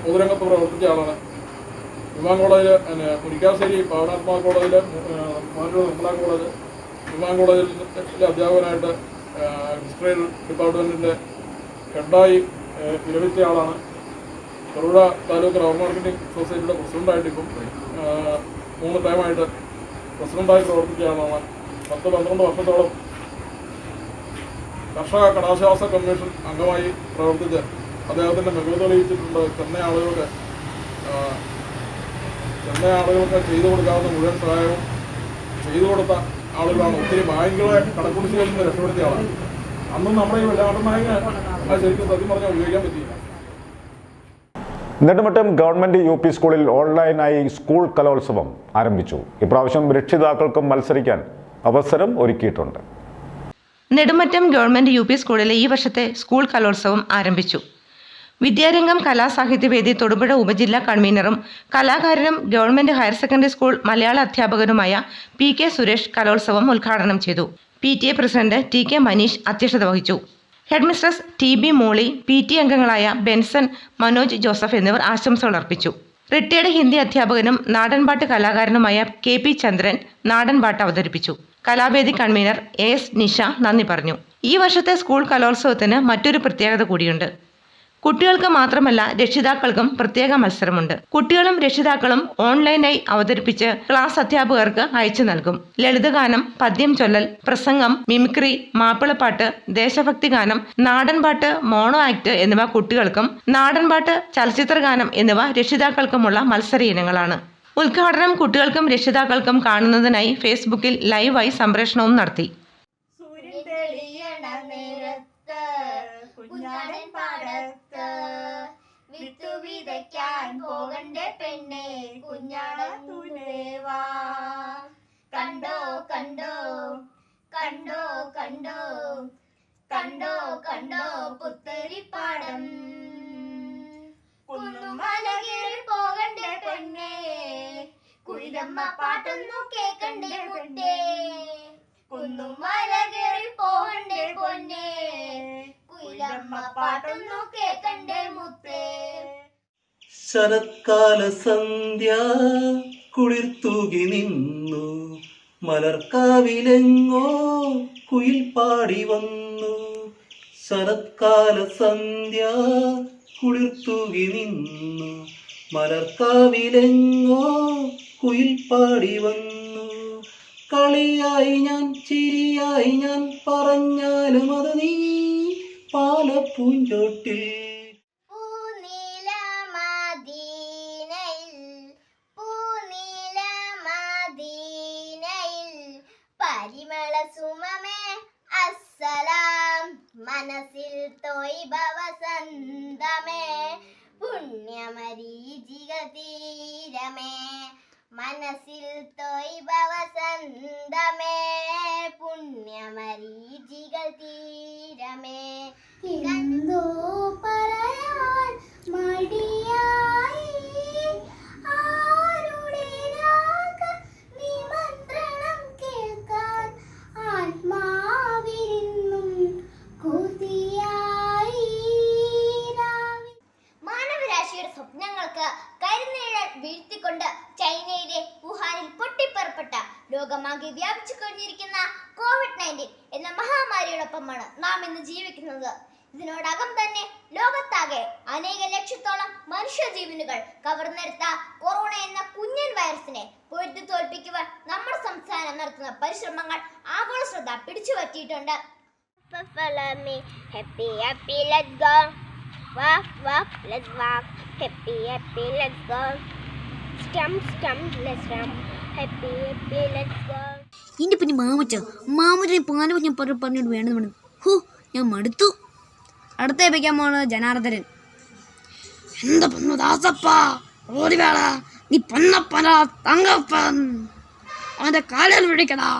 പൊതുരംഗത്ത് പ്രവർത്തിച്ച ആളാണ്. വിമാൻ കോളേജ്, മുരിക്കാശ്ശേരി പാവനാത്മാ കോളേജിൽ, മാനൂർ നിർമ്മല കോളേജ്, വിമാൻ കോളേജിലെ അധ്യാപകനായിട്ട് ഹിസ്റ്ററി ഡിപ്പാർട്ട്മെൻറ്റിൻ്റെ ഹെഡായി വിരമിച്ച ആളാണ്. ചെറുപുഴ താലൂക്ക് റബ്ബർ മാർക്കറ്റിംഗ് സൊസൈറ്റിയുടെ പ്രസിഡൻ്റായിട്ട് ഇപ്പം 3 ടൈമായിട്ട് പ്രസിഡൻ്റായി പ്രവർത്തിച്ച ആളാണ്. 10-12 വർഷത്തോളം കർഷക കടാശ്വാസ കമ്മീഷൻ അംഗമായി പ്രവർത്തിച്ച് അദ്ദേഹത്തിൻ്റെ മികവ് തെളിയിച്ചിട്ടുണ്ട്. ചെന്നൈ ആളുകൾക്ക് ചെയ്തു കൊടുക്കാവുന്ന മുഴുവൻ സഹായവും ചെയ്തു കൊടുത്ത ആളുകളാണ്. ഒത്തിരി ബാങ്കുകളെ കടക്കുടിശ്ശികളിൽ നിന്ന് രക്ഷപ്പെടുത്തിയ ആളാണ്. അന്നും നമ്മുടെ ഈ വെള്ളാട്ടം ബാങ്ക് ശരിക്കും സത്യം പറഞ്ഞാൽ ഉപയോഗിക്കാൻ പറ്റിയില്ല. നെടുമറ്റം ഗവൺമെന്റ് UP സ്കൂളിൽ ഓൺലൈനായി സ്കൂൾ കലോത്സവം ആരംഭിച്ചു. ഇപ്രാവശ്യം രക്ഷിതാക്കൾക്കും മത്സരിക്കാൻ അവസരം ഒരുക്കിയിട്ടുണ്ട്. നെടുമറ്റം ഗവൺമെന്റ് UP സ്കൂളിലെ ഈ വർഷത്തെ സ്കൂൾ കലോത്സവം ആരംഭിച്ചു. വിദ്യാരംഗം കലാസാഹിത്യവേദി തൊടുപുഴ ഉപജില്ലാ കൺവീനറും കലാകാരനും ഗവൺമെന്റ് ഹയർ സെക്കൻഡറി സ്കൂൾ മലയാള അധ്യാപകനുമായ PK സുരേഷ് കലോത്സവം ഉദ്ഘാടനം ചെയ്തു. PTA പ്രസിഡന്റ് TK മനീഷ് അധ്യക്ഷത വഹിച്ചു. ഹെഡ്മിസ്ട്രസ് TB മോളി, PT അംഗങ്ങളായ ബെൻസൺ, മനോജ് ജോസഫ് എന്നിവർ ആശംസകൾ അർപ്പിച്ചു. റിട്ടയർഡ് ഹിന്ദി അധ്യാപകനും നാടൻപാട്ട് കലാകാരനുമായ KP ചന്ദ്രൻ നാടൻപാട്ട് അവതരിപ്പിച്ചു. കലാവേദി കൺവീനർ AS നിഷ നന്ദി പറഞ്ഞു. ഈ വർഷത്തെ സ്കൂൾ കലോത്സവത്തിന് മറ്റൊരു പ്രത്യേകത കൂടിയുണ്ട്. കുട്ടികൾക്ക് മാത്രമല്ല രക്ഷിതാക്കൾക്കും പ്രത്യേക മത്സരമുണ്ട്. കുട്ടികളും രക്ഷിതാക്കളും ഓൺലൈനായി അവതരിപ്പിച്ച് ക്ലാസ് അധ്യാപകർക്ക് അയച്ചു നൽകും. ലളിതഗാനം, പദ്യം ചൊല്ലൽ, പ്രസംഗം, മിമിക്രി, മാപ്പിളപ്പാട്ട്, ദേശഭക്തി ഗാനം, നാടൻപാട്ട്, മോണോ ആക്ട് എന്നിവ കുട്ടികൾക്കും, നാടൻപാട്ട്, ചലച്ചിത്രഗാനം എന്നിവ രക്ഷിതാക്കൾക്കുമുള്ള മത്സര ഇനങ്ങളാണ്. ഉദ്ഘാടനം കുട്ടികൾക്കും രക്ഷിതാക്കൾക്കും കാണുന്നതിനായി ഫേസ്ബുക്കിൽ ലൈവായി സംപ്രേഷണവും നടത്തി. പോകണ്ടേ പെണ്ണെ കുഞ്ഞാടത്തുലേവാ കണ്ടോ കണ്ടോ കണ്ടോ കണ്ടോ കണ്ടോ കണ്ടോ പുത്തരിപ്പാടം കുന്നുമലകേറി പോകണ്ടേ പെണ്ണെ കുയിലമ്മ പാട്ടൊന്നു കേക്കണ്ടേ മുട്ടേ കുന്നുമലകേറി പോകണ്ടേ പൊന്നെ കുയിലമ്മ പാട്ടൊന്നു കേക്കണ്ടേ മുത്തേ. ശരത്കാല സന്ധ്യ കുളിർത്തൂകി നിന്നു മലർക്കാവിലെങ്ങോ കുയിൽ പാടി വന്നു. ശരത്കാല സന്ധ്യ കുളിർത്തൂകി നിന്നു മലർക്കാവിലെങ്ങോ കുയിൽ പാടി വന്നു. കളിയായി ഞാൻ ചിരിയായി ഞാൻ പറഞ്ഞാലും അത് നീ പാലപ്പൂഞ്ചോട്ടിൽ പരിമള സുമമേ അസ്സലാം മനസ്സിൽ തൊയ്ബ വസന്തമേ പുണ്യമരീചിക തീരമേ മനസ്സിൽ തൊയ്ബ വസന്തമേ പുണ്യമരീചിക തീരമേ. എന്തോ പറയാൻ മടിയായി സ്വപ്നങ്ങൾക്ക് കരിനിഴൽ വീഴ്ത്തിക്കൊണ്ട് ചൈനയിലെ വുഹാനിൽ പൊട്ടിപ്പുറപ്പെട്ട ലോകമാകെ വ്യാപിച്ചു കഴിഞ്ഞിരിക്കുന്ന COVID-19 എന്ന മഹാമാരിയോടൊപ്പമാണ് നാം ഇന്ന് ജീവിക്കുന്നത്. ഇതിനോടകം തന്നെ ലോകത്താകെ അനേക ലക്ഷത്തോളം മനുഷ്യജീവനുകൾ കവർന്നെടുത്ത കൊറോണ എന്ന കുഞ്ഞൻ വൈറസിനെ പൊരുതി തോൽപ്പിക്കുവാൻ നമ്മുടെ സംസ്ഥാനം നടത്തുന്ന പരിശ്രമങ്ങൾ ആഗോള ശ്രദ്ധ പിടിച്ചു പറ്റിയിട്ടുണ്ട്. walk, let's walk. Happy, happy, let's go. Stump, stump, let's run. Happy, happy, let's go. എൻ്റെ പിന്നെ മാമൂച്ച പാല് പറഞ്ഞിട്ട് വേണമെന്ന് ഹോ ഞാൻ മടുത്തു. അടുത്ത ഏൽപ്പിക്കാൻ പോണത് ജനാർദ്ദനൻ. എന്താ പൊന്നു ദാസപ്പ ഓടി വേള നീ പൊന്നപ്പന തങ്കപ്പൻ അവൻ്റെ കാലിൽ പിടിക്കടാ.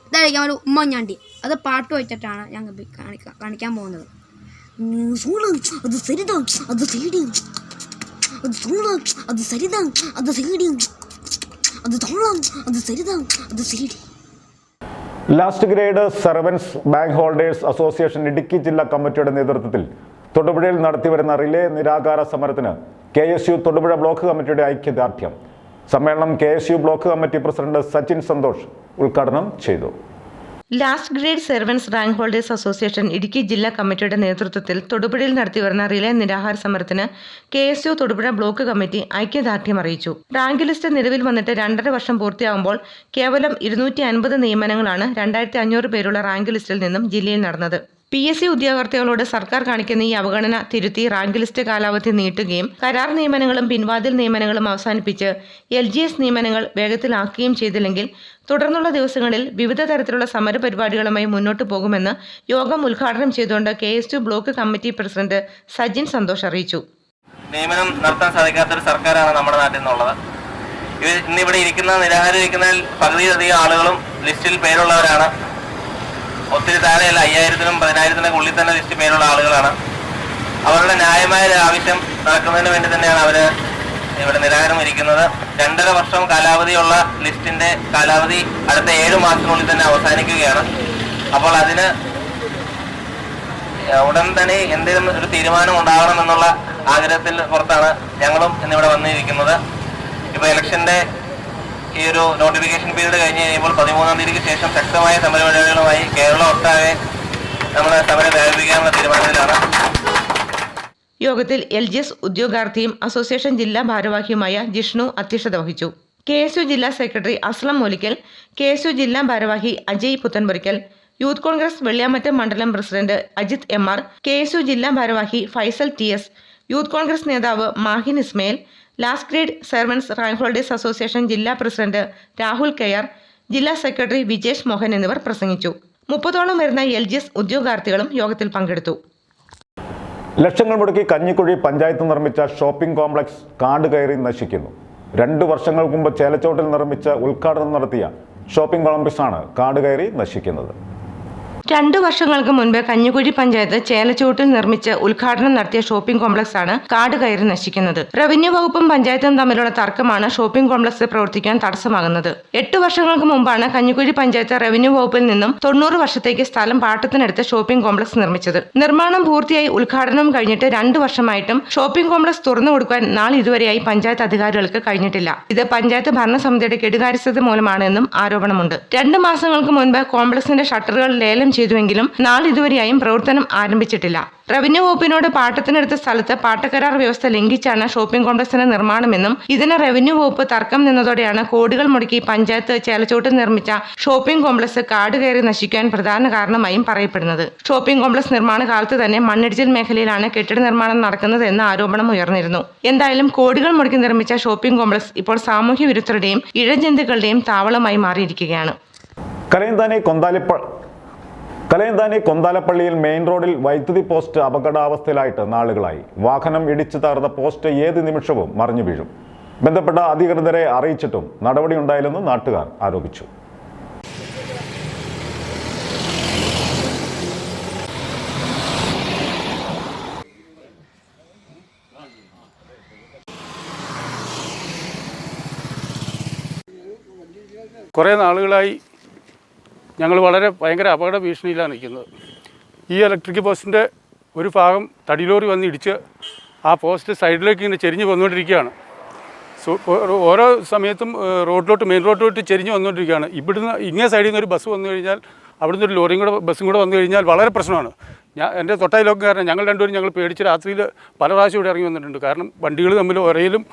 ഇതായിരിക്കും ഒരു ഉമ്മഞ്ഞാണ്ടി. അത് പാട്ട് വെച്ചിട്ടാണ് ഞാൻ കാണിക്കാൻ പോകുന്നത്. അത് സരിതാ അത് സൈഡ് അത് സോള അത് സരിതാ അത് സൈഡ് അത് തോളം അത് സരിതാ അത് side. Last grade servants bank holders association Idukki ജില്ലാ കമ്മിറ്റിയുടെ നേതൃത്വത്തിൽ തൊടുപുഴയിൽ നടത്തിവരുന്ന റിലേ നിരാകാര സമരത്തിന് KSU തൊടുപുഴ ബ്ലോക്ക് കമ്മിറ്റിയുടെ ഐക്യദാർഢ്യം. സമ്മേളനം KSU block committee president Sachin Santhosh ഉദ്ഘാടനം ചെയ്തു. Last grade servants rank holders association Idukki ജില്ലാ കമ്മിറ്റിയുടെ നേതൃത്വത്തിൽ തൊടുപുഴയിൽ നടത്തിവരുന്ന റിലേ നിരാഹാര സമരത്തിന് KSU തൊടുപുഴ ബ്ലോക്ക് കമ്മിറ്റി ഐക്യദാർഢ്യം അറിയിച്ചു. റാങ്ക് ലിസ്റ്റ് നിലവിൽ വന്നിട്ട് 2.5 വർഷം പൂർത്തിയാകുമ്പോൾ കേവലം 250 നിയമനങ്ങളാണ് 2500 പേരുള്ള റാങ്ക് ലിസ്റ്റിൽ നിന്നും ജില്ലയിൽ നടന്നത്. PSC ഉദ്യോഗാർത്ഥികളോട് സർക്കാർ കാണിക്കുന്ന ഈ അവഗണന തിരുത്തി റാങ്ക് ലിസ്റ്റ് കാലാവധി നീട്ടുകയും കരാർ നിയമനങ്ങളും പിൻവാതിൽ നിയമനങ്ങളും അവസാനിപ്പിച്ച് LGS നിയമനങ്ങൾ വേഗത്തിലാക്കുകയും ചെയ്തില്ലെങ്കിൽ തുടർന്നുള്ള ദിവസങ്ങളിൽ വിവിധ തരത്തിലുള്ള സമരപരിപാടികളുമായി മുന്നോട്ടു പോകുമെന്ന് യോഗം ഉദ്ഘാടനം ചെയ്തുകൊണ്ട് KSU block committee president Sajin Santhosh അറിയിച്ചു. നിയമനം നടത്താൻ സാധിക്കാത്തൊരു സർക്കാരാണ് നമ്മുടെ നാട്ടിൽ നിന്നുള്ളത്. ഇന്നിവിടെ നിരാഹാരിക്കുന്നതിൽ പകുതിയിലധികം ആളുകളും ലിസ്റ്റിൽ പേരുള്ളവരാണ്. ഒത്തിരി താഴെയല്ല, 5000-നും 10,000-നും ഉള്ളിൽ തന്നെ ലിസ്റ്റ് പേരുള്ള ആളുകളാണ്. അവരുടെ ന്യായമായ ആവശ്യം നടക്കുന്നതിന് വേണ്ടി തന്നെയാണ് അവർ ഇവിടെ നിരാഹാരം ഇരിക്കുന്നത്. 2.5 വർഷം കാലാവധിയുള്ള ലിസ്റ്റിന്റെ കാലാവധി അടുത്ത 7 മാസത്തിനുള്ളിൽ തന്നെ അവസാനിക്കുകയാണ്. അപ്പോൾ അതിന് ഉടൻ തന്നെ എന്തെങ്കിലും ഒരു തീരുമാനം ഉണ്ടാകണമെന്നുള്ള ആഗ്രഹത്തിൽ പുറത്താണ് ഞങ്ങളും ഇന്നിവിടെ വന്നിരിക്കുന്നത്. ഇപ്പോൾ ഇലക്ഷന്റെ ഈ ഒരു നോട്ടിഫിക്കേഷൻ പീരീഡ് കഴിഞ്ഞ് കഴിയുമ്പോൾ 13-ാം തീയതിക്ക് ശേഷം ശക്തമായ സമരപരിപാടികളുമായി കേരളം ഒട്ടാകെ നമ്മൾ സമരം വ്യാപിപ്പിക്കാനുള്ള തീരുമാനത്തിലാണ്. യോഗത്തിൽ LGS ഉദ്യോഗാർത്ഥിയും അസോസിയേഷൻ ജില്ലാ ഭാരവാഹിയുമായ ജിഷ്ണു അധ്യക്ഷത വഹിച്ചു. KSU ജില്ലാ സെക്രട്ടറി അസ്ലം മൂലിക്കൽ, KSU ജില്ലാ ഭാരവാഹി അജയ് പുത്തൻപുരിക്കൽ, യൂത്ത് കോൺഗ്രസ് വെള്ളിയാമറ്റം മണ്ഡലം പ്രസിഡന്റ് അജിത് MR, KSU ജില്ലാ ഭാരവാഹി ഫൈസൽ TS, യൂത്ത് കോൺഗ്രസ് നേതാവ് Mahin Ismail, last grade servants rank holders association ജില്ലാ പ്രസിഡന്റ് രാഹുൽ KR, ജില്ലാ സെക്രട്ടറി വിജേഷ് മോഹൻ എന്നിവർ പ്രസംഗിച്ചു. 30ഓളം വരുന്ന LGS ഉദ്യോഗാർത്ഥികളും യോഗത്തിൽ പങ്കെടുത്തു. ലക്ഷങ്ങൾ മുടക്കി കഞ്ഞിക്കുഴി പഞ്ചായത്ത് നിർമ്മിച്ച ഷോപ്പിംഗ് കോംപ്ലക്സ് കാട് കയറി നശിക്കുന്നു. 2 വർഷങ്ങൾക്ക് മുമ്പ് ചേലച്ചോട്ടിൽ നിർമ്മിച്ച ഉദ്ഘാടനം നടത്തിയ ഷോപ്പിംഗ് കോംപ്ലക്സാണ് കാട് കയറി നശിക്കുന്നത്. 2 വർഷങ്ങൾക്ക് മുൻപ് കഞ്ഞിക്കുഴി പഞ്ചായത്ത് ചേലച്ചോട്ടിൽ നിർമ്മിച്ച് ഉദ്ഘാടനം നടത്തിയ ഷോപ്പിംഗ് കോംപ്ലക്സ് ആണ് കാട് കയറി നശിക്കുന്നത്. റവന്യൂ വകുപ്പും പഞ്ചായത്തും തമ്മിലുള്ള തർക്കമാണ് ഷോപ്പിംഗ് കോംപ്ലക്സ് പ്രവർത്തിക്കാൻ തടസ്സമാകുന്നത്. 8 വർഷങ്ങൾക്ക് മുമ്പാണ് കഞ്ഞിക്കുഴി പഞ്ചായത്ത് റവന്യൂ വകുപ്പിൽ നിന്നും 90 വർഷത്തേക്ക് സ്ഥലം പാട്ടത്തിനെടുത്ത് ഷോപ്പിംഗ് കോംപ്ലക്സ് നിർമ്മിച്ചത്. നിർമ്മാണം പൂർത്തിയായി ഉദ്ഘാടനം കഴിഞ്ഞിട്ട് 2 വർഷമായിട്ടും ഷോപ്പിംഗ് കോംപ്ലക്സ് തുറന്നു കൊടുക്കാൻ നാളിതുവരെയായി പഞ്ചായത്ത് അധികാരികൾക്ക് കഴിഞ്ഞിട്ടില്ല. ഇത് പഞ്ചായത്ത് ഭരണസമിതിയുടെ കെടുകാര്യസ്ഥത മൂലമാണെന്നും ആരോപണമുണ്ട്. 2 മാസങ്ങൾക്ക് മുൻപ് കോംപ്ലക്സിന്റെ ഷട്ടറുകൾ ലേലം ചെയ്തുവെങ്കിലും നാളിതുവരെയായും പ്രവർത്തനം ആരംഭിച്ചിട്ടില്ല. റവന്യൂ വകുപ്പിനോട് പാട്ടത്തിനെടുത്ത സ്ഥലത്ത് പാട്ടക്കരാർ വ്യവസ്ഥ ലംഘിച്ചാണ് ഷോപ്പിംഗ് കോംപ്ലക്സിന്റെ നിർമ്മാണമെന്നും ഇതിന് റവന്യൂ വകുപ്പ് തർക്കം നിന്നതോടെയാണ് കോടികൾ മുടക്കി പഞ്ചായത്ത് ചേലച്ചോട്ടിൽ നിർമ്മിച്ച ഷോപ്പിംഗ് കോംപ്ലക്സ് കാട് കയറി നശിക്കാൻ പ്രധാന കാരണമായും പറയപ്പെടുന്നത്. ഷോപ്പിംഗ് കോംപ്ലക്സ് നിർമ്മാണ കാലത്ത് തന്നെ മണ്ണിടിച്ചിൽ മേഖലയിലാണ് കെട്ടിട നിർമ്മാണം നടക്കുന്നത് എന്ന ആരോപണം ഉയർന്നിരുന്നു. എന്തായാലും കോടികൾ മുടക്കി നിർമ്മിച്ച ഷോപ്പിംഗ് കോംപ്ലക്സ് ഇപ്പോൾ സാമൂഹ്യ വിരുദ്ധരുടെയും ഇഴജന്തുക്കളുടെയും താവളമായി മാറിയിരിക്കുകയാണ്. കലയന്താനി കൊന്താലപ്പള്ളിയിൽ മെയിൻ റോഡിൽ വൈദ്യുതി പോസ്റ്റ് അപകടാവസ്ഥയിലായിട്ട് നാളുകളായി. വാഹനം ഇടിച്ചു തകർന്ന പോസ്റ്റ് ഏത് നിമിഷവും മറിഞ്ഞു വീഴും. ബന്ധപ്പെട്ട അധികൃതരെ അറിയിച്ചിട്ടും നടപടിയുണ്ടായില്ലെന്ന് നാട്ടുകാർ ആരോപിച്ചു. കുറേ നാളുകളായി ഞങ്ങൾ ഭയങ്കര അപകട ഭീഷണിയിലാണ് നിൽക്കുന്നത്. ഈ ഇലക്ട്രിക് പോസ്റ്റിൻ്റെ ഒരു ഭാഗം തടിലോറി വന്ന് ഇടിച്ച് ആ പോസ്റ്റ് സൈഡിലേക്ക് ഇങ്ങനെ ചെരിഞ്ഞ് വന്നുകൊണ്ടിരിക്കുകയാണ്. ഓരോ സമയത്തും മെയിൻ റോഡിലോട്ട് ചെരിഞ്ഞ് വന്നുകൊണ്ടിരിക്കുകയാണ്. ഇങ്ങേ സൈഡിൽ നിന്ന് ഒരു ബസ് വന്നു കഴിഞ്ഞാൽ അവിടുന്ന് ഒരു ബസ്സും കൂടെ വന്നു കഴിഞ്ഞാൽ വളരെ പ്രശ്നമാണ്. എൻ്റെ തൊട്ടയിലൊക്കെ ഞങ്ങൾ രണ്ടുപേരും പേടിച്ച് രാത്രിയിൽ പല പ്രാവശ്യം ഇവിടെ ഇറങ്ങി വന്നിട്ടുണ്ട്. കാരണം വണ്ടികൾ തമ്മിൽ ഒരേലും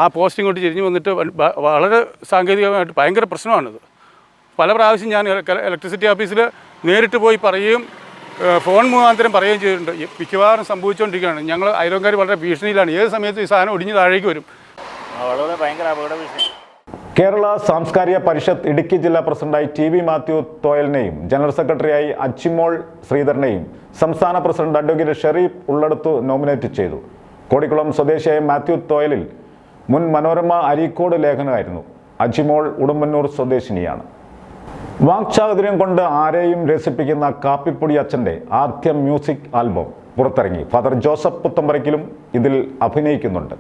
ആ പോസ്റ്റ് ഇങ്ങോട്ട് ചെരിഞ്ഞ് വന്നിട്ട് വളരെ സാങ്കേതികമായിട്ട് ഭയങ്കര പ്രശ്നമാണിത്. പല പ്രാവശ്യം ഞാൻ ഇലക്ട്രിസിറ്റി ഓഫീസിൽ നേരിട്ട് പോയി പറയുകയും ഫോൺ മുഖാന്തരം പറയുകയും ചെയ്തിട്ടുണ്ട്. മിക്കവാറും സംഭവിച്ചുകൊണ്ടിരിക്കുകയാണ്. ഞങ്ങൾ അയൽവക്കാർ വളരെ ഭീഷണിയിലാണ്. ഏത് സമയത്തും ഈ സാധനം ഒടിഞ്ഞ് താഴേക്ക് വരും. വളരെ ഭയങ്കര അപകട ഭീഷണി. കേരള സാംസ്കാരിക പരിഷത്ത് ഇടുക്കി ജില്ലാ പ്രസിഡന്റായി ടി വി മാത്യു തോയലിനെയും ജനറൽ സെക്രട്ടറിയായി അച്ചിമോൾ ശ്രീധരനെയും സംസ്ഥാന പ്രസിഡന്റ് അഡ്വക്കേറ്റ് ഷെറീഫ് ഉള്ളടത്തു നോമിനേറ്റ് ചെയ്തു. കോടിക്കുളം സ്വദേശിയായ മാത്യു തോയലിൽ മുൻ മനോരമ അരീക്കോട് ലേഖനമായിരുന്നു. അജിമോൾ ഉടുമ്പന്നൂർ സ്വദേശിനിയാണ്. വാക്ചാതുര്യം കൊണ്ട് ആരെയും രസിപ്പിക്കുന്ന കാപ്പിപ്പൊടി അച്ഛൻ്റെ ആദ്യ മ്യൂസിക് ആൽബം പുറത്തിറങ്ങി. ഫാദർ ജോസഫ് പുത്തമ്പറയ്ക്കലും ഇതിൽ അഭിനയിക്കുന്നുണ്ട്.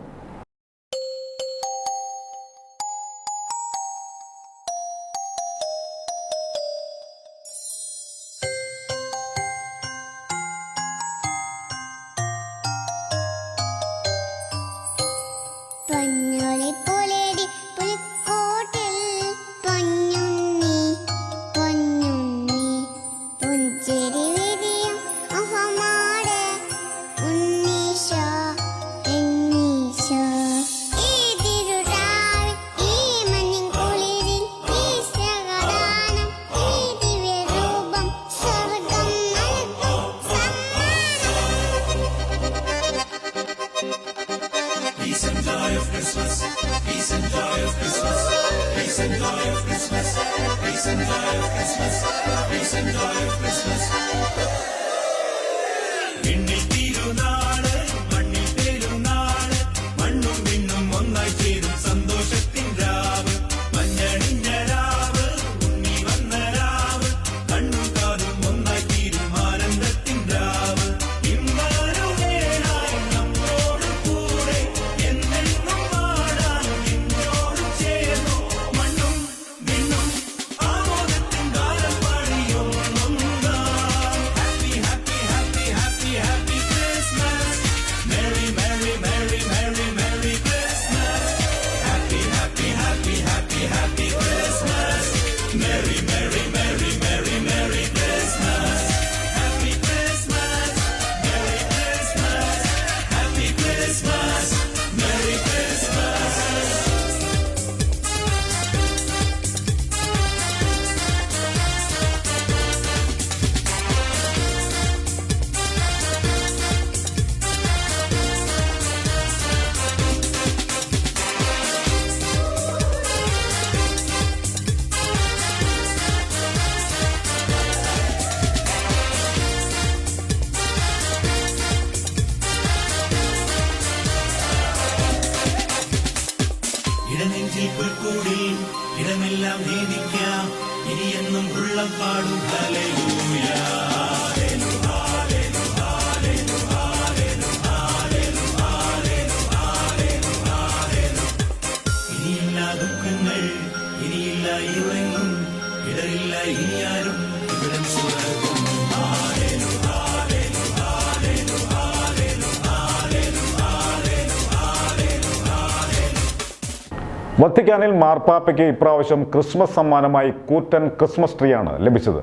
വത്തിക്കാനിൽ മാർപ്പാപ്പയ്ക്ക് ഇപ്രാവശ്യം ക്രിസ്മസ് സമ്മാനമായി കൂറ്റൻ ക്രിസ്മസ് ട്രീയാണ് ലഭിച്ചത്.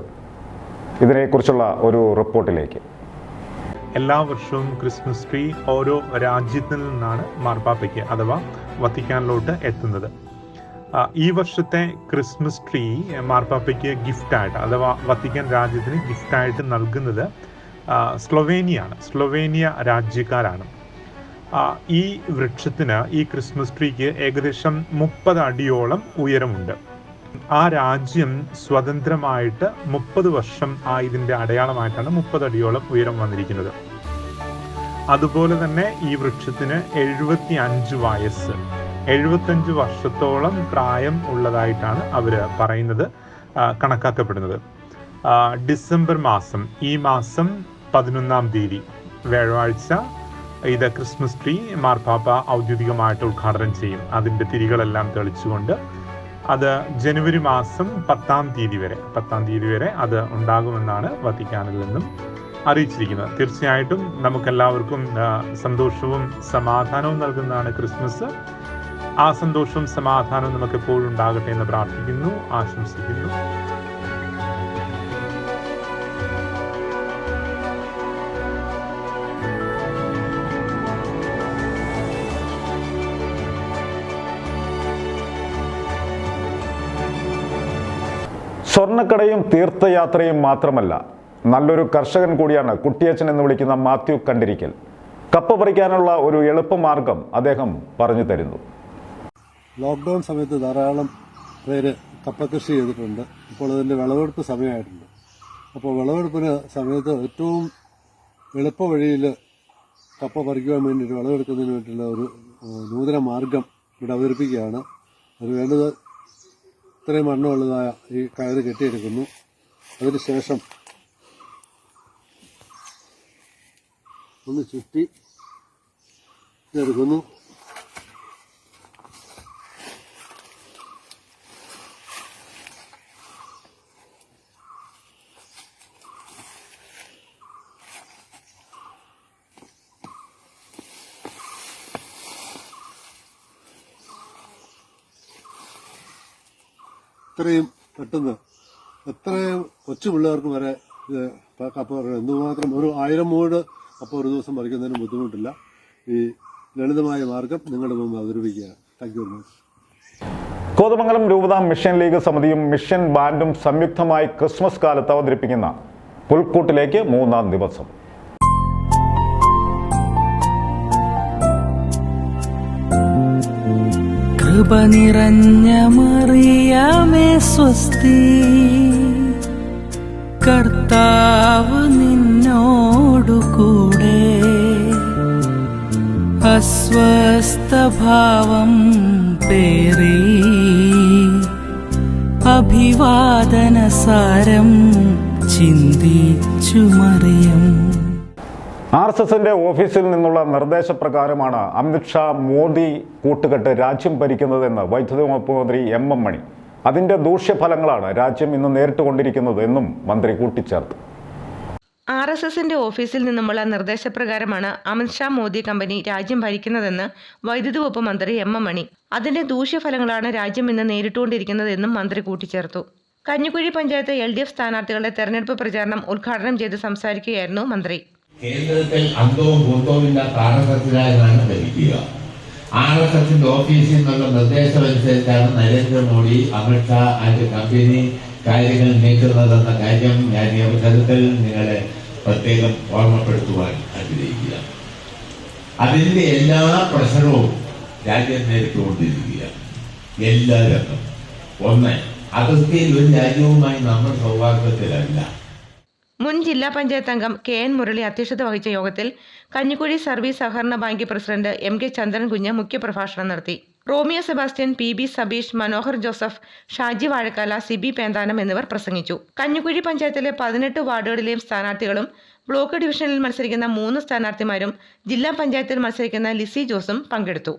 ഇതിനെക്കുറിച്ചുള്ള ഒരു റിപ്പോർട്ടിലേക്ക്. എല്ലാ വർഷവും ക്രിസ്മസ് ട്രീ ഓരോ രാജ്യത്തിൽ നിന്നാണ് മാർപ്പാപ്പയ്ക്ക് അഥവാ വത്തിക്കാനിലോട്ട് എത്തുന്നത്. ഈ വർഷത്തെ ക്രിസ്മസ് ട്രീ മാർപ്പാപ്പയ്ക്ക് ഗിഫ്റ്റായിട്ട് അഥവാ വത്തിക്കാൻ രാജ്യത്തിന് ഗിഫ്റ്റായിട്ട് നൽകുന്നത് സ്ലൊവേനിയ രാജ്യക്കാരാണ്. ഈ വൃക്ഷത്തിന്, ഈ ക്രിസ്മസ് ട്രീക്ക് ഏകദേശം 30 അടിയോളം ഉയരമുണ്ട്. ആ രാജ്യം സ്വതന്ത്രമായിട്ട് 30 വർഷം ആയതിൻ്റെ അടയാളമായിട്ടാണ് 30 അടിയോളം ഉയരം വന്നിരിക്കുന്നത്. അതുപോലെ തന്നെ ഈ വൃക്ഷത്തിന് 75 വയസ്സ്, 75 വർഷത്തോളം പ്രായം ഉള്ളതായിട്ടാണ് അവർ പറയുന്നത്, കണക്കാക്കപ്പെടുന്നത്. ഡിസംബർ മാസം, ഈ മാസം 11-ാം തീയതി വ്യാഴാഴ്ച ഇത് ക്രിസ്മസ് ട്രീ മാർപ്പാപ്പ ഔദ്യോഗികമായിട്ട് ഉദ്ഘാടനം ചെയ്യും. അതിൻ്റെ തിരികളെല്ലാം തെളിച്ചുകൊണ്ട് അത് ജനുവരി മാസം 10-ാം തീയതി വരെ അത് ഉണ്ടാകുമെന്നാണ് വത്തിക്കാനിൽ നിന്നും അറിയിച്ചിരിക്കുന്നത്. തീർച്ചയായിട്ടും നമുക്കെല്ലാവർക്കും സന്തോഷവും സമാധാനവും നൽകുന്നതാണ് ക്രിസ്മസ്. ആ സന്തോഷവും സമാധാനവും നമുക്ക് എപ്പോഴും ഉണ്ടാകട്ടെ എന്ന് പ്രാർത്ഥിക്കുന്നു, ആശംസിക്കുന്നു. സ്വർണ്ണക്കടയും തീർത്ഥയാത്രയും മാത്രമല്ല, നല്ലൊരു കർഷകൻ കൂടിയാണ് കുട്ടിയച്ചൻ എന്ന് വിളിക്കുന്ന മാത്യു കണ്ടിരിക്കൽ. കപ്പ പറിക്കാനുള്ള ഒരു എളുപ്പമാർഗം അദ്ദേഹം പറഞ്ഞു തരുന്നു. ലോക്ക്ഡൗൺ സമയത്ത് ധാരാളം പേര് കപ്പ കൃഷി ചെയ്തിട്ടുണ്ട്. ഇപ്പോൾ അതിൻ്റെ വിളവെടുപ്പ് സമയമായിട്ടുണ്ട്. അപ്പോൾ വിളവെടുപ്പിന് സമയത്ത് ഏറ്റവും എളുപ്പ വഴിയിൽ കപ്പ പറിക്കുവാൻ വേണ്ടിയിട്ട് വിളവെടുക്കുന്നതിന് വേണ്ടിയിട്ടുള്ള ഒരു നൂതന മാർഗം ഇവിടെ അവതരിപ്പിക്കുകയാണ്. അത് വേണ്ടത് ഇത്രയും മണ്ണുള്ളതായ ഈ കയറ് കെട്ടിയെടുക്കുന്നു. അതിനുശേഷം ഒന്ന് ചുറ്റി എടുക്കുന്നു. ഇത്രയും പെട്ടെന്ന് എത്രയും കൊച്ചു പിള്ളേർക്ക് വരെ ഇത് കപ്പ പറിക്കണം. എന്തുമാത്രം ഒരു 1000 മൂട് കപ്പ ഒരു ദിവസം പറിക്കുന്നതിന് ബുദ്ധിമുട്ടില്ല. ഈ ലളിതമായ മാർഗം നിങ്ങളുടെ മുമ്പ് അവതരിപ്പിക്കുകയാണ്. Thank you very much. Kothamangalam രൂപത മിഷൻ ലീഗ് സമിതിയും മിഷൻ ബാൻഡും സംയുക്തമായി ക്രിസ്മസ് കാലത്ത് അവതരിപ്പിക്കുന്ന പുൽക്കൂട്ടിലേക്ക് 3-ാം ദിവസം. കൃപ നിറഞ്ഞ മറിയമേ സ്വസ്തി, കർത്താവ് നിന്നോടുകൂടെ, അസ്വസ്ഥഭാവം പേറി അഭിവാദനസാരം ചിന്തിച്ചു മറിയം. RSSന്റെ ഓഫീസിൽ നിന്നുള്ള നിർദ്ദേശപ്രകാരമാണ് അമിത്ഷാ മോദി കൂട്ടുകെട്ട് രാജ്യം ഭരിക്കുന്നതെന്ന് വൈദ്യുതി വകുപ്പ് മന്ത്രി M. M. മണി. അതിന്റെ ദൂഷ്യഫലങ്ങളാണ് രാജ്യം ഇന്ന് നേരിട്ടുകൊണ്ടിരിക്കുന്നത് എന്നും മന്ത്രി കൂട്ടിച്ചേർത്തു. RSSന്റെ ഓഫീസിൽ നിന്നുമുള്ള നിർദ്ദേശപ്രകാരമാണ് അമിത്ഷാ മോദി കമ്പനി രാജ്യം ഭരിക്കുന്നതെന്ന് വൈദ്യുതി വകുപ്പ് മന്ത്രി M. M. മണി. അതിന്റെ ദൂഷ്യഫലങ്ങളാണ് രാജ്യം ഇന്ന് നേരിട്ടുകൊണ്ടിരിക്കുന്നതെന്നും മന്ത്രി കൂട്ടിച്ചേർത്തു. കഞ്ഞിക്കുഴി പഞ്ചായത്ത് LDF സ്ഥാനാർത്ഥികളുടെ തെരഞ്ഞെടുപ്പ് പ്രചാരണം ഉദ്ഘാടനം ചെയ്ത് സംസാരിക്കുകയായിരുന്നു മന്ത്രി. കേന്ദ്രത്തിൽ അംഗവും ഭൂത്വമില്ലാത്ത RSSനാണ് ഭരിക്കുക. RSSന്റെ ഓഫീസിൽ നിന്നുള്ള നിർദ്ദേശമനുസരിച്ചാണ് നരേന്ദ്രമോദി, അമിത്ഷാ ആൻഡ് കമ്പനി കാര്യങ്ങൾ നീക്കുന്നതെന്ന കാര്യം ഞാൻ ഈ അവസരത്തിൽ നിങ്ങളെ പ്രത്യേകം ഓർമ്മപ്പെടുത്തുവാൻ ആഗ്രഹിക്കുക. അതിന്റെ എല്ലാ പ്രശ്നവും രാജ്യം നേരിട്ടുകൊണ്ടിരിക്കുക. എല്ലാ രംഗം ഒന്ന്, അതിർത്തിയിൽ ഒരു രാജ്യവുമായി നമ്മൾ സൗഹാർദ്ദത്തിലല്ല. മുൻ ജില്ലാ പഞ്ചായത്ത് അംഗം KN മുരളി അധ്യക്ഷത വഹിച്ച യോഗത്തിൽ കഞ്ഞിക്കുഴി സർവീസ് സഹകരണ bank president MK Chandran Kunju മുഖ്യപ്രഭാഷണം നടത്തി. Romeo Sebastian, PB Sabeesh, Manohar Joseph, Shaji Vazhakkala, Sibi Penthanam എന്നിവർ പ്രസംഗിച്ചു. കഞ്ഞിക്കുഴി പഞ്ചായത്തിലെ 18 വാർഡുകളിലെയും സ്ഥാനാർത്ഥികളും ബ്ലോക്ക് ഡിവിഷനിൽ മത്സരിക്കുന്ന 3 സ്ഥാനാർത്ഥിമാരും ജില്ലാ പഞ്ചായത്തിൽ മത്സരിക്കുന്ന ലിസി ജോസും പങ്കെടുത്തു.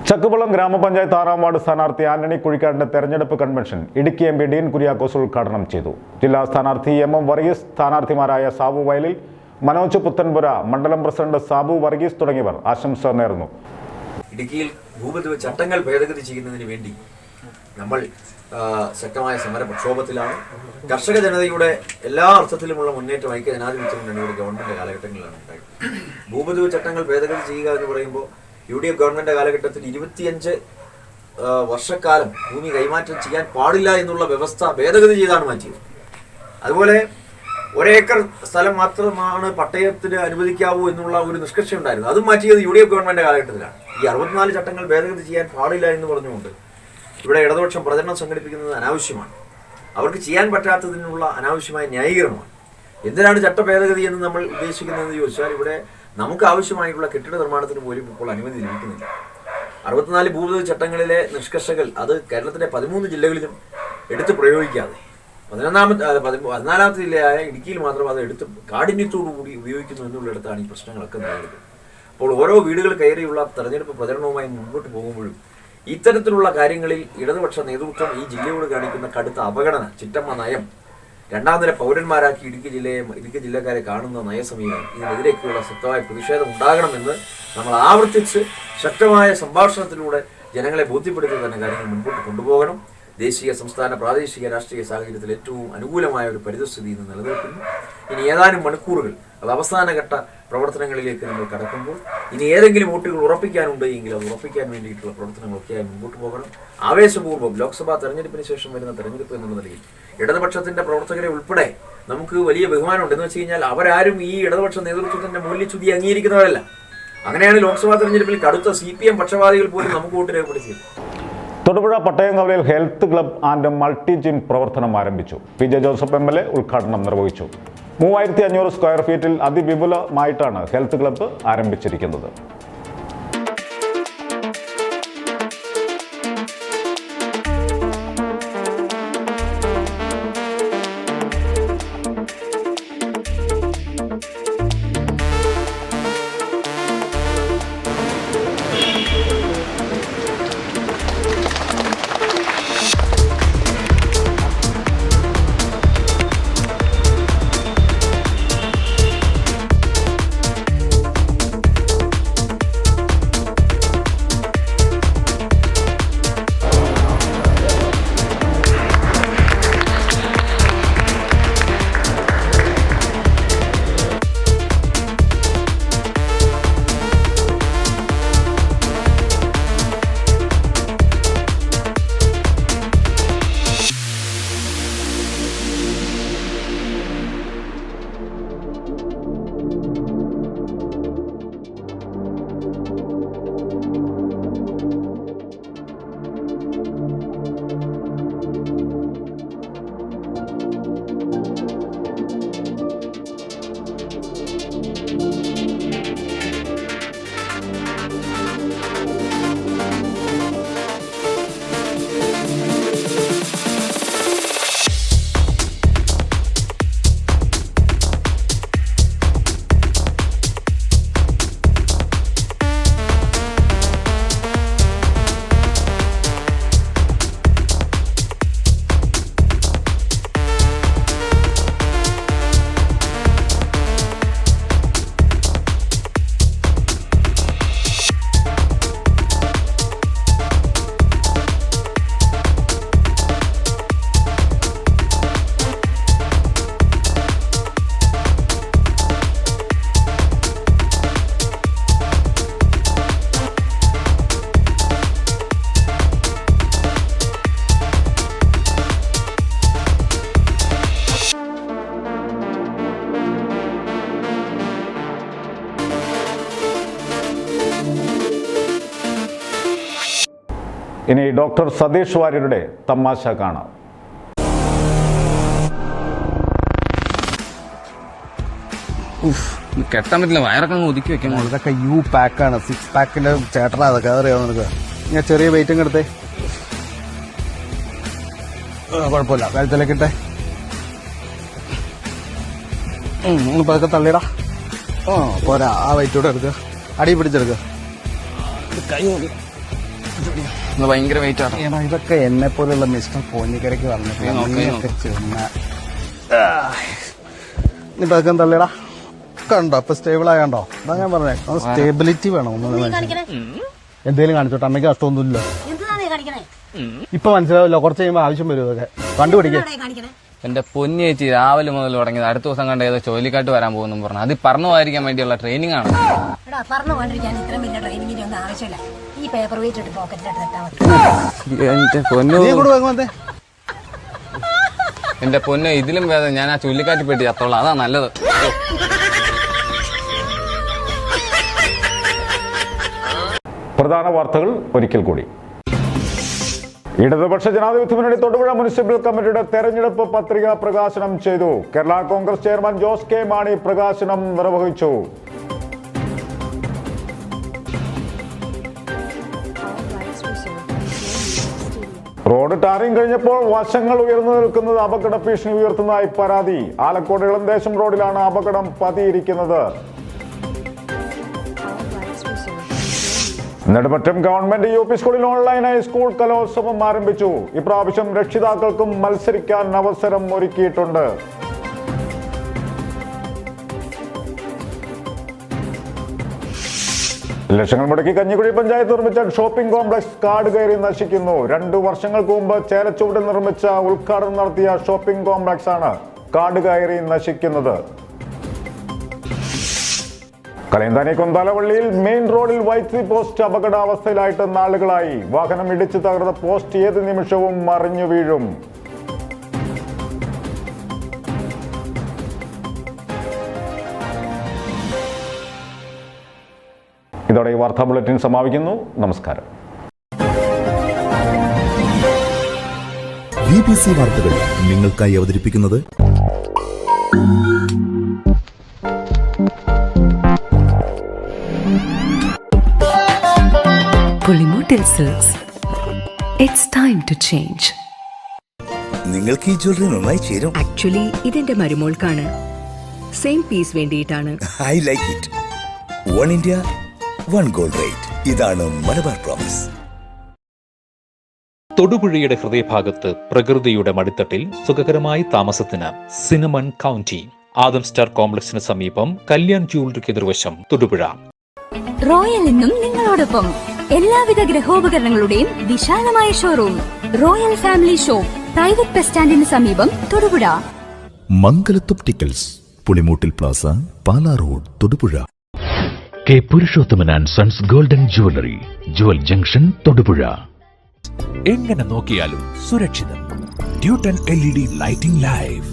ചക്കുപള്ളം ഗ്രാമപഞ്ചായത്ത് 6-ാം വാർഡ് സ്ഥാനാർത്ഥി ആന്റണി കുഴിക്കാടിന്റെ തെരഞ്ഞെടുപ്പ് കൺവെൻഷൻ ഇടുക്കി MP ഡീൻ കുര്യാക്കോസ് ഉദ്ഘാടനം ചെയ്തു. ജില്ലാ സ്ഥാനാർത്ഥി MM വർഗീസ്, സ്ഥാനാർത്ഥിമാരായ സാബു വയലിൽ, മനോജ് പുത്തൻപുര, മണ്ഡലം പ്രസിഡന്റ് സാബു വർഗീസ് തുടങ്ങിയവർ ആശംസ നേർന്നു. ഇടുക്കിയിൽ ഭൂപതിവ് ചട്ടങ്ങൾ ഭേദഗതി ചെയ്യുന്നതിന് വേണ്ടി നമ്മൾ ശക്തമായ സമര പ്രക്ഷോഭത്തിലാണ്. കർഷക ജനതയുടെ എല്ലാ അർത്ഥത്തിലുമുള്ള മുന്നേറ്റം ഐക്യ ജനാധിപത്യ മുന്നണിയുടെ ഗവൺമെന്റ് കാലഘട്ടങ്ങളിലാണ് ഉണ്ടായത്. ഭൂപതിവ് ചട്ടങ്ങൾ ഭേദഗതി ചെയ്യുക എന്ന് പറയുമ്പോൾ UDF ഗവൺമെന്റ് കാലഘട്ടത്തിൽ 25 വർഷക്കാലം ഭൂമി കൈമാറ്റം ചെയ്യാൻ പാടില്ല എന്നുള്ള വ്യവസ്ഥ ഭേദഗതി ചെയ്താണ് മാറ്റിയത്. അതുപോലെ 1 ഏക്കർ സ്ഥലം മാത്രമാണ് പട്ടയത്തിന് അനുവദിക്കാവൂ എന്നുള്ള ഒരു നിഷ്കർഷ ഉണ്ടായിരുന്നു. അതും മാറ്റിയത് UDF ഗവൺമെന്റ് കാലഘട്ടത്തിലാണ്. ഈ 64 ചട്ടങ്ങൾ ഭേദഗതി ചെയ്യാൻ പാടില്ല എന്ന് പറഞ്ഞുകൊണ്ട് ഇവിടെ ഇടതുപക്ഷം പ്രചരണം സംഘടിപ്പിക്കുന്നത് അനാവശ്യമാണ്. അവർക്ക് ചെയ്യാൻ പറ്റാത്തതിനുള്ള അനാവശ്യമായ ന്യായീകരണമാണ്. എന്തിനാണ് ചട്ട ഭേദഗതി എന്ന് നമ്മൾ ഉദ്ദേശിക്കുന്നതെന്ന് ചോദിച്ചാൽ, ഇവിടെ നമുക്ക് ആവശ്യമായിട്ടുള്ള കെട്ടിട നിർമ്മാണത്തിന് പോലും ഇപ്പോൾ അനുമതി ലഭിക്കുന്നില്ല. 64 ഭൂപതിവ് ചട്ടങ്ങളിലെ നിഷ്കർഷകൾ അത് കേരളത്തിലെ 13 ജില്ലകളിലും എടുത്ത് പ്രയോഗിക്കാതെ 14ാമത്തെ ജില്ലയായ ഇടുക്കിയിൽ മാത്രം അത് എടുത്ത് കാഠിന്യത്തോടുകൂടി ഉപയോഗിക്കുന്നു എന്നുള്ളിടത്താണ് ഈ പ്രശ്നങ്ങളൊക്കെ നേരിടുന്നത്. അപ്പോൾ ഓരോ വീടുകൾ കയറിയുള്ള തെരഞ്ഞെടുപ്പ് പ്രചരണവുമായി മുമ്പോട്ട് പോകുമ്പോഴും ഇത്തരത്തിലുള്ള കാര്യങ്ങളിൽ ഇടതുപക്ഷ നേതൃത്വം ഈ ജില്ലയോട് കാണിക്കുന്ന കടുത്ത അവഗണന, ചിറ്റമ്മ നയം, 2ാം നിര പൗരന്മാരാക്കി ഇടുക്കി ജില്ലക്കാരെ കാണുന്ന നയസമീപനം, ഇതിനെതിരേക്കുള്ള ശക്തമായ പ്രതിഷേധം ഉണ്ടാകണമെന്ന് നമ്മൾ ആവർത്തിച്ച് ശക്തമായ സംഭാഷണത്തിലൂടെ ജനങ്ങളെ ബോധ്യപ്പെടുത്തി തന്നെ കാര്യങ്ങൾ മുൻപോട്ട് കൊണ്ടുപോകണം. ദേശീയ, സംസ്ഥാന, പ്രാദേശിക രാഷ്ട്രീയ സാഹചര്യത്തിൽ ഏറ്റവും അനുകൂലമായ ഒരു പരിതസ്ഥിതി ഇന്ന് നിലനിൽക്കുന്നു. ഇനി ഏതാനും മണിക്കൂറുകൾ അത് അവസാനഘട്ട പ്രവർത്തനങ്ങളിലേക്ക് നമ്മൾ കടക്കുമ്പോൾ ഇനി ഏതെങ്കിലും വോട്ടുകൾ ഉറപ്പിക്കാനുണ്ട് എങ്കിൽ അത് ഉറപ്പിക്കാൻ വേണ്ടിയിട്ടുള്ള പ്രവർത്തനങ്ങളൊക്കെയായി മുമ്പോട്ട് പോകണം. ആവേശപൂർവ്വം ലോക്സഭാ തെരഞ്ഞെടുപ്പിന് ശേഷം വരുന്ന തെരഞ്ഞെടുപ്പ് എന്നുള്ള നിലയിൽ ഇടതുപക്ഷത്തിന്റെ പ്രവർത്തകരെ ഉൾപ്പെടെ നമുക്ക് വലിയ ബഹുമാനമുണ്ട്. എന്ന് വെച്ച് കഴിഞ്ഞാൽ അവരാരും ഈ ഇടതുപക്ഷ നേതൃത്വത്തിന്റെ മൂല്യച്യുതി അംഗീകരിക്കുന്നവരല്ല. അങ്ങനെയാണ് ലോക്സഭാ തെരഞ്ഞെടുപ്പിൽ കടുത്ത CPM പക്ഷപാതികൾ പോലും നമുക്ക് വോട്ട് രേഖപ്പെടുത്തിയത്. തൊടുപുഴ പട്ടയംകവലയിൽ health club and multi gym പ്രവർത്തനം ആരംഭിച്ചു. PJ ജോസഫ് MLA ഉദ്ഘാടനം നിർവഹിച്ചു. 3500 സ്ക്വയർ ഫീറ്റിൽ അതിവിപുലമായിട്ടാണ് ഹെൽത്ത് ക്ലബ്ബ് ആരംഭിച്ചിരിക്കുന്നത്. ഇനി ഡോക്ടർ സതീഷ് വാര്യരുടെ തമാശ കാണാം. കെട്ടാൻ പറ്റില്ല, വയറൊക്കെ ഒതുക്കി വെക്കാൻ. ഇതൊക്കെ പാക്കാണ്, 6 പാക്കിന്റെ ചേട്ടനാ. അതൊക്കെ അറിയാമോ നിനക്ക്? ഞാൻ ചെറിയ വെയിറ്റും എടുത്തേ, കുഴപ്പമില്ല. കഴുത്തിലേക്കിട്ടെ, ഇപ്പൊ അതൊക്കെ തള്ളിടാ. പോരാ, ആ വെയിറ്റ് കൂടെ എടുക്കുക, അടി പിടിച്ചെടുക്കുക. കൈ ഭയങ്കര വെയിറ്റ് ആണ്. ഇതൊക്കെ എന്നെ പോലെയുള്ള മിസ്റ്റർ കോഞ്ഞിക്കരയ്ക്ക് വന്നിട്ട് ഇപ്പൊ അതൊക്കെ തള്ളിടാ. കണ്ടോ ഇപ്പൊ സ്റ്റേബിൾ ആയണ്ടോ? അതാ ഞാൻ പറഞ്ഞേ, സ്റ്റെബിലിറ്റി വേണം. എന്തേലും കാണിച്ചോട്ടെ, അമ്മയ്ക്ക് നഷ്ടമൊന്നുമില്ല. ഇപ്പൊ മനസ്സിലാവില്ല, കുറച്ച് കഴിയുമ്പോ ആവശ്യം വരും. ഇതൊക്കെ കണ്ടുപിടിക്കാം. എന്റെ പൊന്നി ചേച്ചി രാവിലെ മുതൽ തുടങ്ങിയത്. അടുത്ത ദിവസം കണ്ട ഏതോ ചുഴലിക്കാട്ട് വരാൻ പോകുന്നു പറഞ്ഞു. അത് പറഞ്ഞു പോയിരിക്കാൻ വേണ്ടിയുള്ള ട്രെയിനിങ് ആണ്. എന്റെ പൊന്ന്, ഇതിലും വേദം ഞാൻ ആ ചുഴലിക്കാറ്റ് പെട്ടി അത്തോളാം. അതാ നല്ലത്. പ്രധാന വാർത്തകൾ ഒരിക്കൽ കൂടി. ഇടതുപക്ഷ ജനാധിപത്യ മുന്നണി തൊടുപുഴ മുനിസിപ്പൽ കമ്മിറ്റിയുടെ തെരഞ്ഞെടുപ്പ് പത്രിക പ്രകാശനം ചെയ്തു. കേരള കോൺഗ്രസ് ചെയർമാൻ ജോസ് കെ മാണി പ്രകാശനം നിർവഹിച്ചു. റോഡ് ടാറിംഗ് കഴിഞ്ഞപ്പോൾ വശങ്ങൾ ഉയർന്നു നിൽക്കുന്നത് അപകട ഭീഷണി ഉയർത്തുന്നതായി പരാതി. ആലക്കോട് ഇളന്തേശം റോഡിലാണ് അപകടം പതിയിരിക്കുന്നത്. നെടുമറ്റം ഗവൺമെന്റ് UP സ്കൂളിൽ ഓൺലൈനായി സ്കൂൾ കലോത്സവം ആരംഭിച്ചു. ഇപ്രാവശ്യം രക്ഷിതാക്കൾക്കും മത്സരിക്കാൻ അവസരം ഒരുക്കിയിട്ടുണ്ട്. ലക്ഷങ്ങൾ മുടക്കി കഞ്ഞിക്കുഴി പഞ്ചായത്ത് നിർമ്മിച്ച ഷോപ്പിംഗ് കോംപ്ലക്സ് കാട് കയറി നശിക്കുന്നു. 2 വർഷങ്ങൾക്ക് മുമ്പ് ചേലച്ചുവടിൽ നിർമ്മിച്ച ഉദ്ഘാടനം നടത്തിയ ഷോപ്പിംഗ് കോംപ്ലക്സ് ആണ് കാട് കയറി നശിക്കുന്നത്. കലയന്താനി കൊന്താലവള്ളിയിൽ മെയിൻ റോഡിൽ വൈദ്യുതി പോസ്റ്റ് അപകടാവസ്ഥയിലായിട്ട് നാളുകളായി. വാഹനം ഇടിച്ചു തകർന്ന പോസ്റ്റ് ഏത് നിമിഷവും മറിഞ്ഞു വീഴും. ഇതോടെ ഈ വാർത്താ ബുള്ളറ്റിൻ സമാപിക്കുന്നു. നമസ്കാരം. BBC വാർത്തകൾ നിങ്ങൾക്കായി അവതരിപ്പിക്കുന്നത് പുളിമൂട്ടിൽ silks. It's time to change. നിങ്ങൾക്ക് ഈ ജ്വല്ലറി നന്നായി ചേരും. ആക്ച്വലി ഇതെന്റെ മരുമോൾക്കാണ്. സെയിം പീസ് വേണ്ടിയിട്ടാണ്. I like it. One India one gold rate. ഇതാണ് മലബാർ പ്രോമിസ്. തൊടുപുഴയുടെ ഹൃദയഭാഗത്ത് പ്രകൃതിയുടെ മടിത്തട്ടിൽ സുഖകരമായ താമസത്തിന് സിനമൺ കൗണ്ടി. ആദം സ്റ്റാർ കോംപ്ലക്സിന് സമീപം കല്യാൺ ജ്വല്ലറിക്ക് എതിർവശം, തൊടുപുഴ. റോയൽ എന്നും നിങ്ങളോടൊപ്പം. എല്ലാവിധ ഗൃഹോപകരണങ്ങളുടെയും വിശാലമായ showroom. Royal family shop, private bus സ്റ്റാൻഡിന് സമീപം, തൊടുപുഴ. മംഗലത്തൊപ്റ്റിക്കൽസ്, Pulimoottil plaza, Pala road, Thodupuzha. K Purushothaman and sons golden jewellery, jewel junction, Thodupuzha. എങ്ങനെ നോക്കിയാലും സുരക്ഷിതം. Dutton LED lighting live.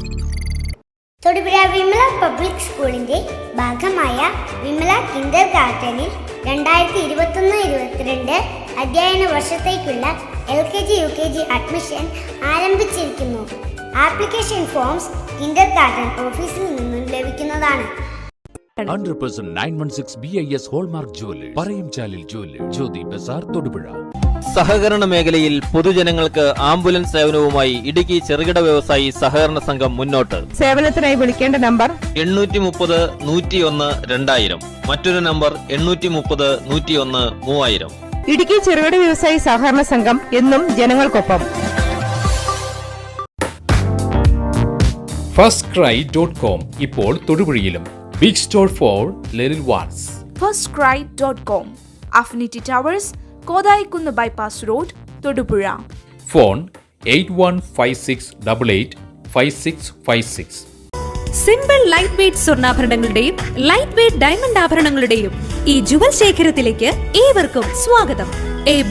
Thodupuzha Vimala public സ്കൂളിന്റെ ഭാഗമായ വിമല കിൻഡർ ഗാർഡനിൽ 2021-22 അധ്യയന വർഷത്തേക്കുള്ള LKG UKG അഡ്മിഷൻ ആരംഭിച്ചിരിക്കുന്നു. ആപ്ലിക്കേഷൻ ഫോംസ് കിൻഡർ ഗാർഡൻ ഓഫീസിൽ നിന്നും ലഭിക്കുന്നതാണ്. 100% 916 BIS hallmark jewellery, Parayamchalil jewellery, Jyothi Bazar, Thodupuzha. സഹകരണ മേഖലയിൽ പൊതുജനങ്ങൾക്ക് ആംബുലൻസ് സേവനവുമായി ഇടുക്കി ചെറുകിട വ്യവസായി സഹകരണ സംഘം മുന്നോട്ട്. സേവനത്തിനായി വിളിക്കേണ്ട നമ്പർ 830 101 2000. മറ്റൊരു നമ്പർ 830 101 3000. ഇടുക്കി ചെറുകിട വ്യവസായി സഹകരണ സംഘം എന്നും ജനങ്ങൾക്കൊപ്പം. firstcry.com ഇപ്പോൾ തൊടുപുഴയിലും. Big store for little ones. firstcry.com, Affinity Towers, Kothayikunnu bypass road, Thodupuzha. Phone 8156885656. Simple light weight സ്വർണ്ണാഭരണങ്ങളുടെയും ലൈറ്റ് വെയ്റ്റ് ഡയമണ്ട് ആഭരണങ്ങളുടെയും ഈ ജുവൽ ശേഖരത്തിലേക്ക് ഏവർക്കും സ്വാഗതം.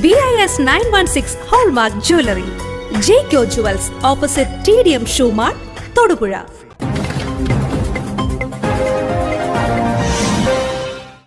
BIS 916 hallmark jewellery, JK jewels, opposite TDM shoe mart, Thodupuzha.